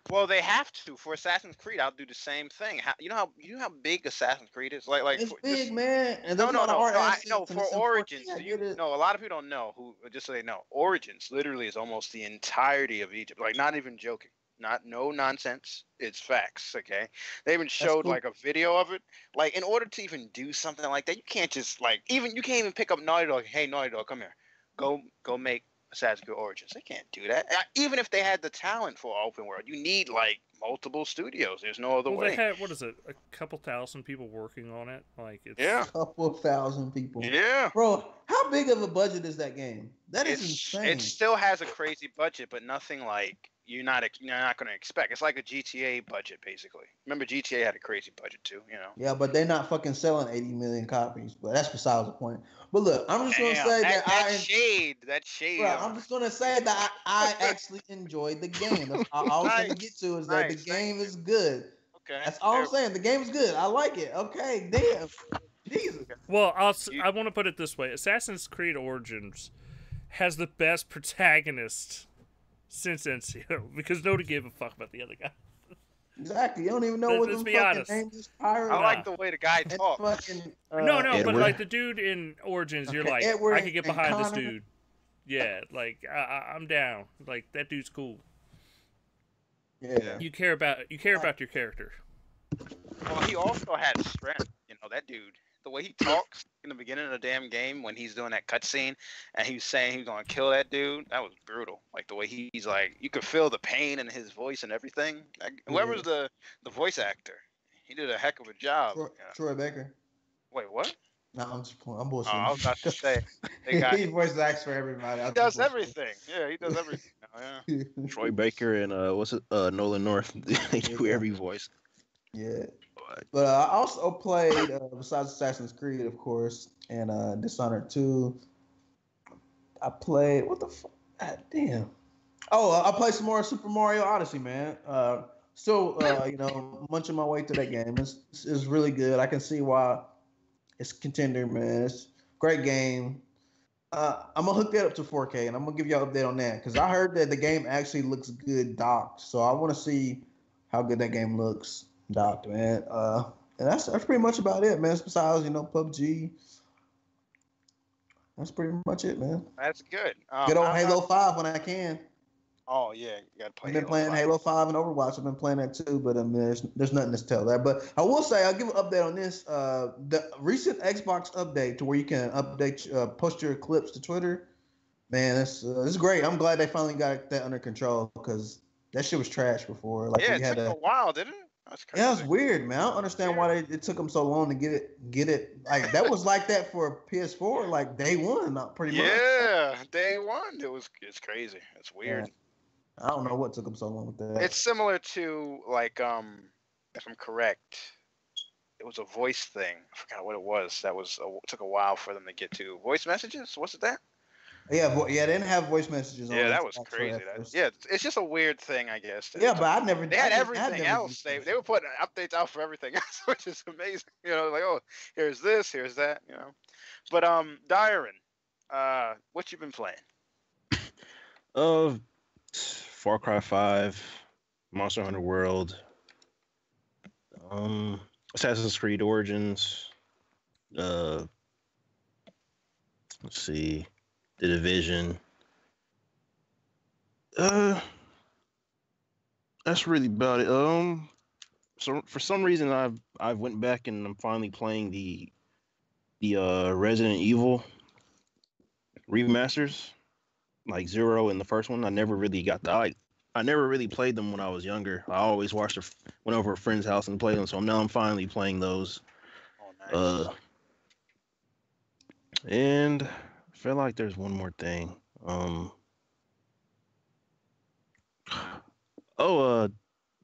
Well, they have to. For Assassin's Creed, I'll do the same thing. You know how big Assassin's Creed is? Like It's for, big, just, man. And no, there's a no, lot of no, art no. assets No, and for it's important. Origins, Yeah, do you get it. know? A lot of people don't know. Who just so they know, Origins literally is almost the entirety of Egypt. Like, not even joking. No nonsense. It's facts. Okay. They even showed cool. like a video of it. Like, in order to even do something like that, you can't just you can't even pick up Naughty Dog. Hey, Naughty Dog, come here. Go make Assassin's Creed Origins. They can't do that. Even if they had the talent for open world, you need like multiple studios. There's no other Well, way. they had what is it? A couple thousand people working on it. Like it's Yeah. Couple thousand people. Yeah. Bro, how big of a budget is that game? That is insane. It still has a crazy budget, but nothing like you're not going to expect. It's like a GTA budget, basically. Remember, GTA had a crazy budget too. Yeah, but they're not fucking selling 80 million copies. But that's besides the point. But look, I'm just gonna say that that shade. Bro, I'm just gonna say that I actually enjoyed the game. That's all I was gonna Nice. get to is that the Nice. game is good. Okay. That's all I'm saying. The game is good. I like it. Okay, damn. Jesus. well, I want to put it this way: Assassin's Creed Origins has the best protagonist since NCO because nobody gave a fuck about the other guy. Exactly. You don't even know Let's what the be fucking honest. name is. Pirate. I like the way the guy and talks. fucking, No, but Edward. like the dude in Origins, you're Okay, like, Edward I could get and behind this Connor. dude. Yeah, like I'm down. Like that dude's cool. Yeah. You care about your character. Well, he also had strength. That dude. The way he talks in the beginning of the damn game when he's doing that cutscene and he was saying he was gonna kill that dude, that was brutal. Like the way he's like, you could feel the pain in his voice and everything. Like, whoever's the voice actor, he did a heck of a job. Troy Baker. Wait, what? No, I'm just playing. I'm bullshitting. Oh, I was about to say they got. he voice acts for everybody. He does everything. Yeah, he does everything. Now, yeah. Troy Baker and Nolan North. They do every voice. Yeah. But I also played, besides Assassin's Creed, of course, and Dishonored 2. I played, what the fuck? God damn. Oh, I played some more Super Mario Odyssey, man. Still, munching my way through that game. It's really good. I can see why it's contender, man. It's great game. I'm gonna hook that up to 4K, and I'm gonna give y'all an update on that because I heard that the game actually looks good docked. So I want to see how good that game looks docked, man. And that's pretty much about it, man. Besides, PUBG. That's pretty much it, man. That's good. Good old Halo 5 when I can. Oh yeah, you gotta play. I've been playing Halo 5 and Overwatch. I've been playing that too, but there's nothing to tell that. But I will say, I'll give an update on this. The recent Xbox update to where you can post your clips to Twitter. Man, it's great. I'm glad they finally got that under control because that shit was trash before. Like Yeah, we it had took a while, didn't it? That's crazy. Yeah, it's weird, man. I don't understand why it took them so long to get it. Like that was like that for PS4, like day one, not pretty much. Yeah, day one. It's crazy. It's weird. Yeah. I don't know what took them so long with that. It's similar to like if I'm correct, it was a voice thing. I forgot what it was. Took a while for them to get to voice messages. Was it that? Yeah, they didn't have voice messages. Yeah, that was crazy. It's just a weird thing, I guess. Yeah, but I never. They had everything else. They were putting updates out for everything else, which is amazing. Like, oh, here's this, here's that. But Dyron, what you been playing? Far Cry 5, Monster Hunter World, Assassin's Creed Origins. Let's see, The Division. That's really about it. So for some reason I've went back and I'm finally playing the Resident Evil remasters, like Zero and the first one. I never really I never really played them when I was younger. I always went over a friend's house and played them. So now I'm finally playing those. Oh, nice. And I feel like there's one more thing.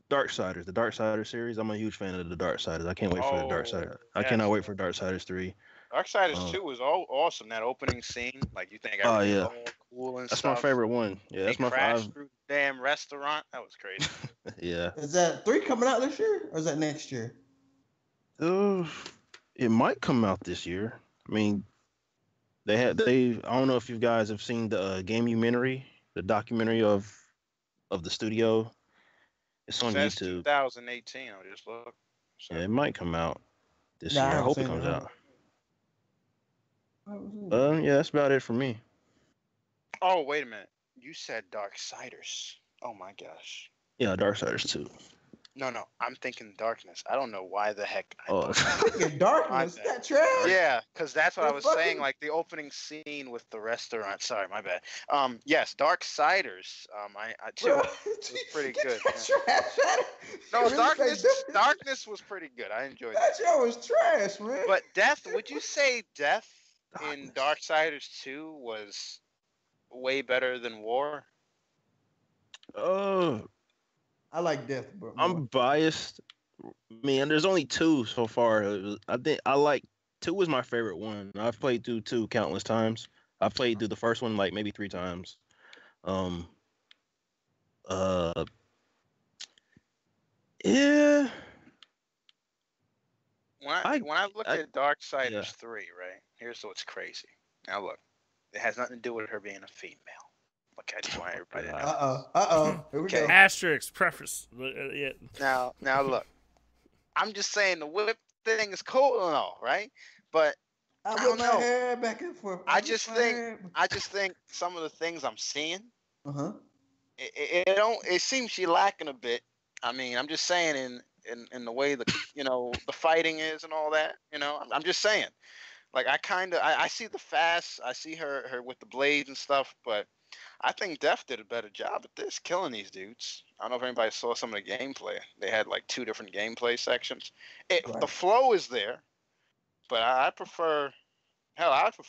Darksiders, the Darksiders series. I'm a huge fan of the Darksiders. I can't wait for the Darksiders. I cannot wait for Darksiders 3. Darksiders 2 was awesome. That opening scene, like you think everything's all cool and that's stuff. My favorite one. Yeah, that's my favorite. Through the damn restaurant. That was crazy. Yeah. Is that 3 coming out this year or is that next year? It might come out this year. I mean, I don't know if you guys have seen the Gamumentary, the documentary of the studio. It's on YouTube. 2018. I'll just look. So. Yeah, it might come out this year. I hope it comes out. Yeah, that's about it for me. Oh, wait a minute. You said Darksiders. Oh my gosh. Yeah, Darksiders 2. No, I'm thinking Darkness. I don't know why the heck. Darkness? That trash? Yeah, because that's what I was saying. Like the opening scene with the restaurant. Sorry, my bad. Yes, Darksiders. I too was pretty good. No, really Darkness was pretty good. I enjoyed that. That show was trash, man. But Death, would you say Death in Darksiders 2 was way better than War? I like Death, bro. I'm biased. Man, there's only 2 so far. I think I like 2 was my favorite one. I've played through 2 countless times. I've played through the first one like maybe 3 times. Yeah. When I look at Darksiders 3, right? Here's what's crazy. Now look, it has nothing to do with her being a female. Okay, I just want everybody to know. Here we go. Asterisk preface. Yeah. Now look, I'm just saying the whip thing is cool and all, right? But I don't know. My hair back and forth. I just think some of the things I'm seeing. It seems she's lacking a bit. I mean, I'm just saying in the way the the fighting is and all that. I'm just saying. Like I see the fast. I see her with the blades and stuff, but I think Def did a better job at this, killing these dudes. I don't know if anybody saw some of the gameplay. They had like 2 different gameplay sections. The flow is there, but I prefer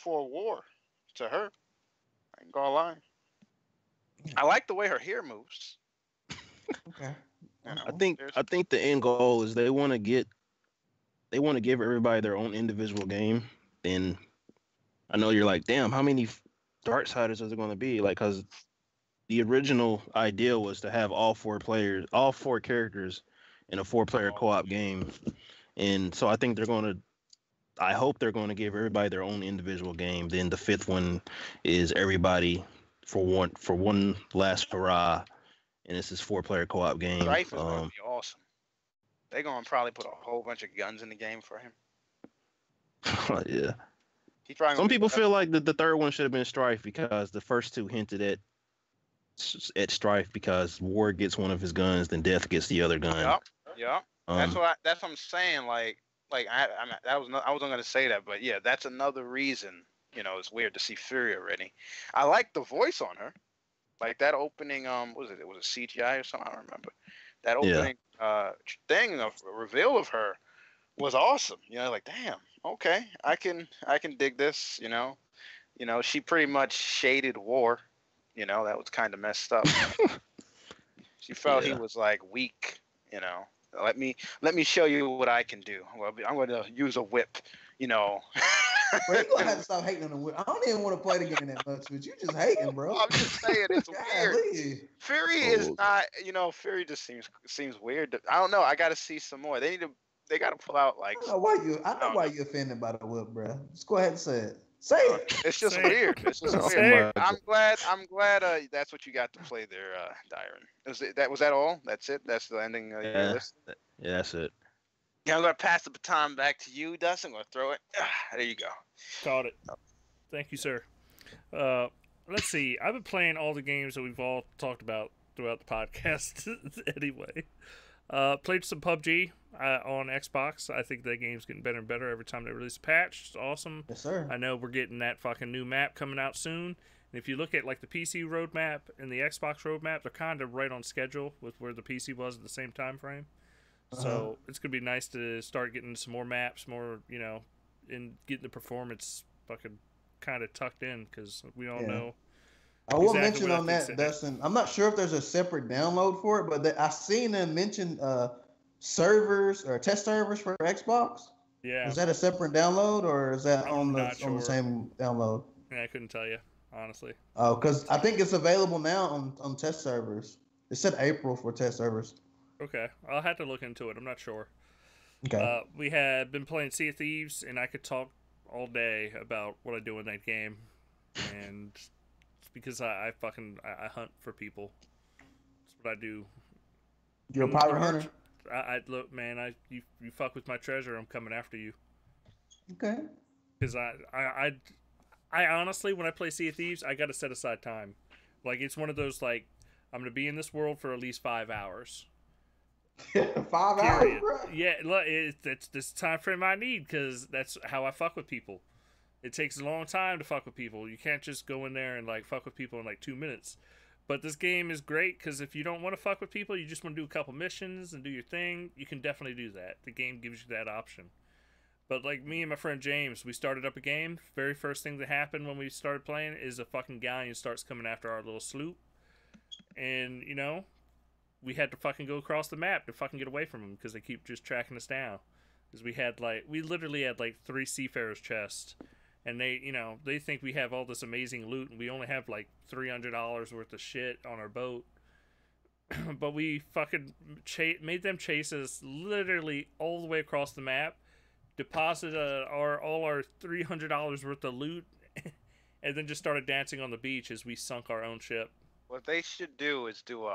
War to her. I ain't gonna lie. I like the way her hair moves. Okay. I think the end goal is they want to give everybody their own individual game. And I know you're like, damn, how many Darksiders is there going to be? Like, because the original idea was to have all four characters in a four-player co-op game, and so I hope they're going to give everybody their own individual game. Then the fifth one is everybody for one last hurrah, and it's this four-player co-op game. Strife is going to be awesome. They're going to probably put a whole bunch of guns in the game for him. Yeah. Some people feel like the third one should have been Strife because the first two hinted at Strife because Ward gets one of his guns, then Death gets the other gun. Yep. That's what I'm saying. I wasn't gonna say that, but yeah, that's another reason. It's weird to see Fury already. I like the voice on her, like that opening. Was it CGI or something? I don't remember. That opening thing of reveal of her was awesome. Like damn, okay, I can dig this. She pretty much shaded War. That was kind of messed up. She felt he was like weak. Let me show you what I can do. Well, I'm going to use a whip. Bro, you gonna have to stop hating on the whip. I don't even want to play the game that much, but you just hating, bro. I'm just saying it's weird. Fury is not. Fury just seems weird. I don't know. I got to see some more. They got to pull out like. I know why you offended by the whip, bro. Just go ahead and say it. Say it. It's just weird. It's just weird. I'm glad. That's what you got to play there, Dyron. Was that all? That's it. That's the ending. Your list? Yeah, that's it. Yeah, I'm gonna pass the baton back to you, Dustin. I'm gonna throw it. There you go. Caught it. Thank you, sir. Let's see. I've been playing all the games that we've all talked about throughout the podcast. Anyway, played some PUBG on Xbox. I think that game's getting better and better every time they release a patch. It's awesome. Yes, sir. I know we're getting that fucking new map coming out soon. And if you look at like the PC roadmap and the Xbox roadmap, they're kind of right on schedule with where the PC was at the same time frame. So it's gonna be nice to start getting some more maps, and getting the performance fucking kind of tucked in because we all know. I will mention on that, Dustin. I'm not sure if there's a separate download for it, but I seen them mention servers or test servers for Xbox. Yeah. Is that a separate download or is that on the same download? Yeah, I couldn't tell you honestly. Oh, because I think it's available now on test servers. It said April for test servers. Okay, I'll have to look into it. I'm not sure. Okay. We had been playing Sea of Thieves, and I could talk all day about what I do in that game, and it's because I hunt for people. That's what I do. You're a pirate hunter. I look, man. You fuck with my treasure, I'm coming after you. Okay. Because I honestly, when I play Sea of Thieves, I got to set aside time. Like it's one of those like I'm gonna be in this world for at least 5 hours. 5 hours, bro. Yeah, look, it's this time frame I need because that's how I fuck with people. It takes a long time to fuck with people. You can't just go in there and like fuck with people in like 2 minutes. But this game is great because if you don't want to fuck with people, you just want to do a couple missions and do your thing, you can definitely do that. The game gives you that option. But like me and my friend James, we started up a game. Very first thing that happened when we started playing is a fucking galleon starts coming after our little sloop. And, we had to fucking go across the map to fucking get away from them because they keep just tracking us down. Because we literally had like 3 seafarers' chests, and they think we have all this amazing loot, and we only have like $300 worth of shit on our boat. But we fucking made them chase us literally all the way across the map, deposit all our $300 worth of loot, and then just started dancing on the beach as we sunk our own ship. What they should do is do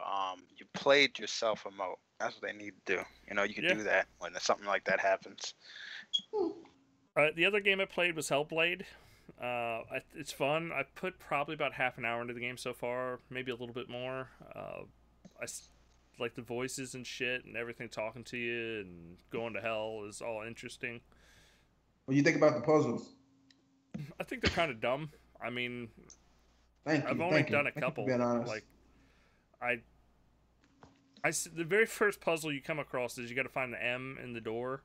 you played yourself a mode. That's what they need to do. You can do that when something like that happens. The other game I played was Hellblade. It's fun. I put probably about half an hour into the game so far, maybe a little bit more. I like the voices and shit and everything talking to you and going to hell is all interesting. What do you think about the puzzles? I think they're kind of dumb. I mean... I've only done a couple. Like, the very first puzzle you come across is you got to find the M in the door,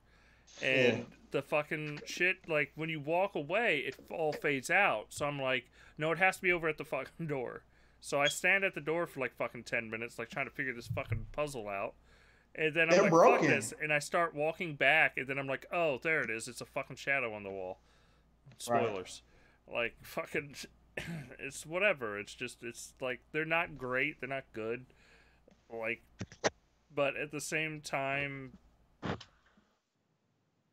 and the fucking shit. Like when you walk away, it all fades out. So I'm like, no, it has to be over at the fucking door. So I stand at the door for like fucking 10 minutes, like trying to figure this fucking puzzle out. And then I'm like, fuck this, and I start walking back, and then I'm like, oh, there it is. It's a fucking shadow on the wall. Spoilers. Right. Like fucking. it's whatever. It's like they're not great, they're not good. Like, but at the same time,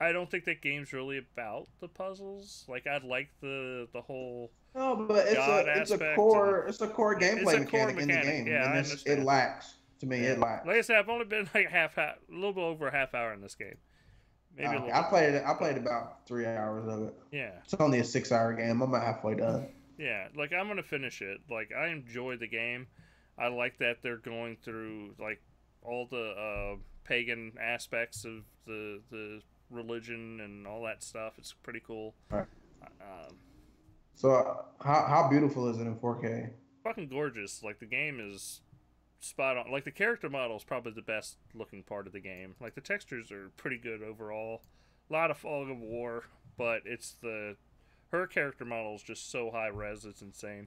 I don't think that game's really about the puzzles. Like, I like the whole No, but God it's a aspect, and core it's gameplay a core mechanic in the mechanic. game, Yeah, and I it understand. lacks to me. Yeah. It lacks. Like I said, I've only been like a little bit over a half hour in this game, maybe a Okay, little bit more. I played about 3 hours of it. Yeah, It's only a 6 hour game. I'm about halfway done. yeah. Like, I'm gonna finish it. Like, I enjoy the game. I like that they're going through like all the pagan aspects of the religion and all that stuff. It's pretty cool. Right. Um, So how beautiful is it in 4K? Fucking gorgeous. Like, the game is spot on. Like, the character model is probably the best looking part of the game. Like, the textures are pretty good overall. A lot of fog of war, but it's her character model is just so high res, it's insane.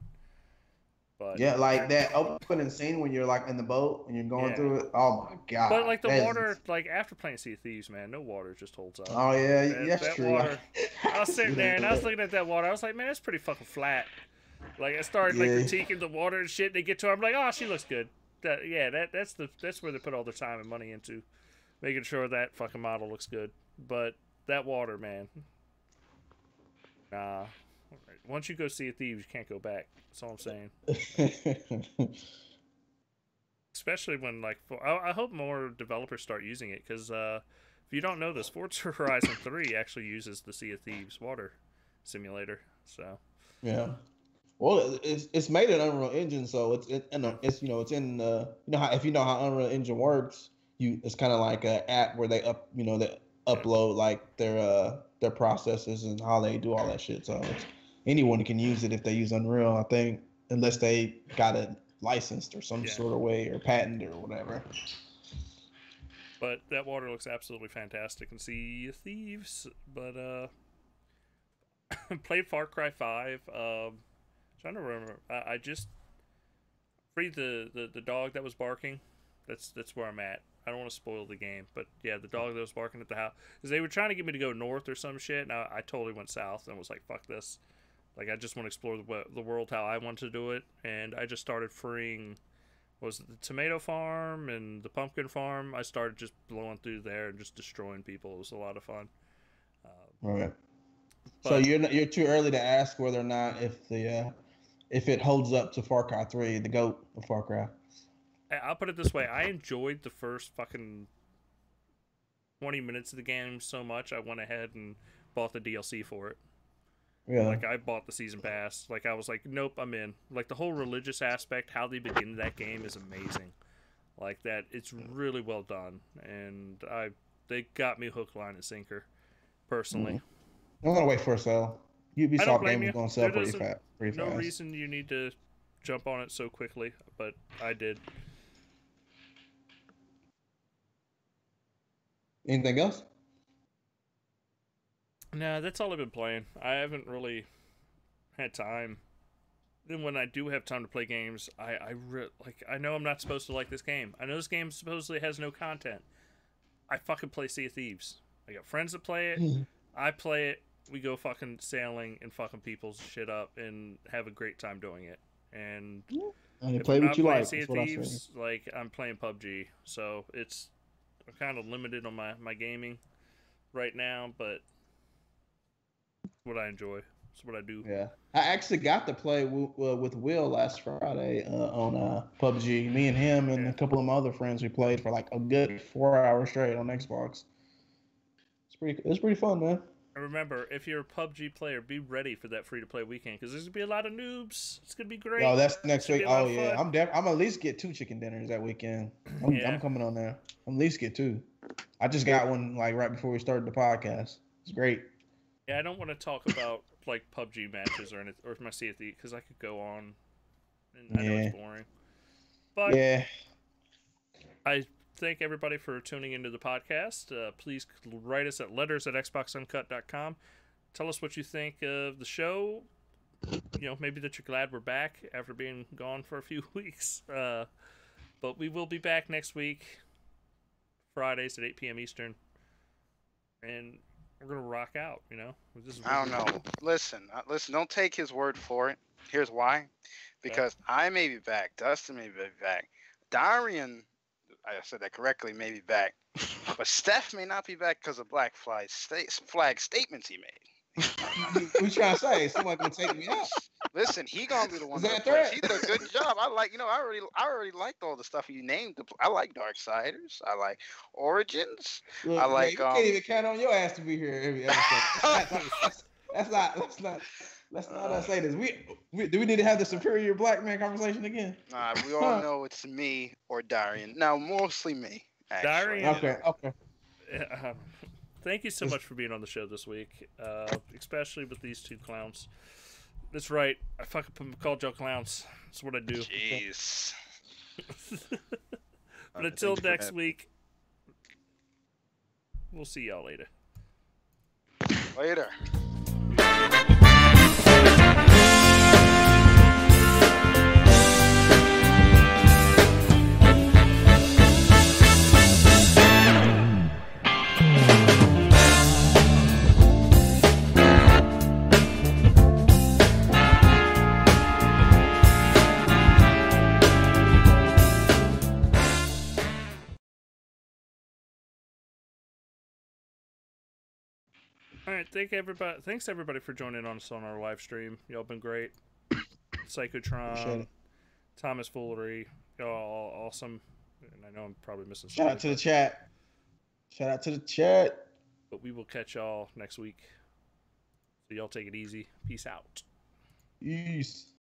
But Yeah, like that opening scene when you're like in the boat and you're going yeah. through it. Oh my god! But like the that water, is- like after playing Sea of Thieves, man, no water just holds up. Oh yeah, that's that true. water. I was sitting there and I was looking at that water. I was like, man, that's pretty fucking flat. Like, I started like Yeah. critiquing the water and shit. They get to her, I'm like, oh, she looks good. That's where they put all their time and money into, making sure that fucking model looks good. But that water, man, nah. Once you go Sea of Thieves, you can't go back. That's all I'm saying. Especially when like I hope more developers start using it, because if you don't know this, Forza Horizon 3 actually uses the Sea of Thieves water simulator. So Yeah. Well, it's made in Unreal Engine, so it's it's in how if you know how Unreal Engine works, it's kind of like an app where they upload like their processes and how they do all that shit. So anyone can use it if they use Unreal, I think, unless they got it licensed or some sort of way or patent or whatever. But that water looks absolutely fantastic in Sea of Thieves. But played Far Cry 5. Trying to remember. I just freed the dog that was barking. That's where I'm at. I don't want to spoil the game, but yeah, the dog that was barking at the house, because they were trying to get me to go north or some shit, and I totally went south and was like, fuck this. Like, I just want to explore the world how I want to do it, and I just started freeing. Was it the tomato farm and the pumpkin farm? I started just blowing through there and just destroying people. It was a lot of fun. All right. But, So you're too early to ask whether or not if it holds up to Far Cry 3, the GOAT of Far Cry. I'll put it this way: I enjoyed the first fucking 20 minutes of the game so much, I went ahead and bought the DLC for it. Yeah. Like, I bought the season pass. Like, I was like, nope, I'm in. Like, the whole religious aspect, how they begin that game is amazing. Like, that, it's really well done. And they got me hook, line, and sinker, personally. I'm gonna wait for a sale. Ubisoft game is gonna sell pretty fast. No reason you need to jump on it so quickly, but I did. Anything else? Nah, that's all I've been playing. I haven't really had time. Then when I do have time to play games, I know I'm not supposed to like this game. I know this game supposedly has no content. I fucking play Sea of Thieves. I got friends that play it. I play it. We go fucking sailing and fucking people's shit up and have a great time doing it. And you if play I'm what not you playing like. Sea of That's what I Thieves, like, I'm playing PUBG. So I'm kind of limited on my gaming right now, but it's what I enjoy. It's what I do. Yeah, I actually got to play with Will last Friday on PUBG. Me and him and a couple of my other friends, we played for like a good 4 hours straight on Xbox. It's pretty fun, man. And remember, if you're a PUBG player, be ready for that free-to-play weekend, because there's gonna be a lot of noobs. It's gonna be great. Oh, that's next week. Oh yeah, fun. I'm at least get 2 chicken dinners that weekend. I'm coming on there. I'm at least get 2. I just got one like right before we started the podcast. It's great. Yeah, I don't want to talk about like PUBG matches or anything, or my Sea of Thieves, because I could go on, and I know it's boring. But yeah, I thank everybody for tuning into the podcast. Please write us at letters@xboxuncut.com. Tell us what you think of the show. You know, maybe that you're glad we're back after being gone for a few weeks. But we will be back next week, Fridays at 8 p.m. Eastern. And we're gonna rock out. You know, I don't know. Listen. Don't take his word for it. Here's why. Because I may be back. Dustin may be back. Darian, I said that correctly, may be back. But Steph may not be back because of Black Flag statements he made. We trying to say someone gonna take me out. Listen, he gonna be the one Is that that plays. threat? He did a good job. I already liked all the stuff he named. I like Darksiders. I like Origins. Look, I like. you can't even count on your ass to be here every episode. Let's not say this. Do we need to have the superior black man conversation again? Nah, we all know it's me or Darian. Now, mostly me. Actually. Darian. Okay. Thank you so much for being on the show this week, especially with these two clowns. That's right. I fucking called y'all clowns. That's what I do. Jeez. But until next week, we'll see y'all later. Later. All right, thanks everybody for joining us on our live stream. Y'all been great. Psychotron, Thomas Foolery, y'all all awesome. And I know I'm probably missing something. Shout out to the chat. But we will catch y'all next week. So y'all take it easy. Peace out. Peace.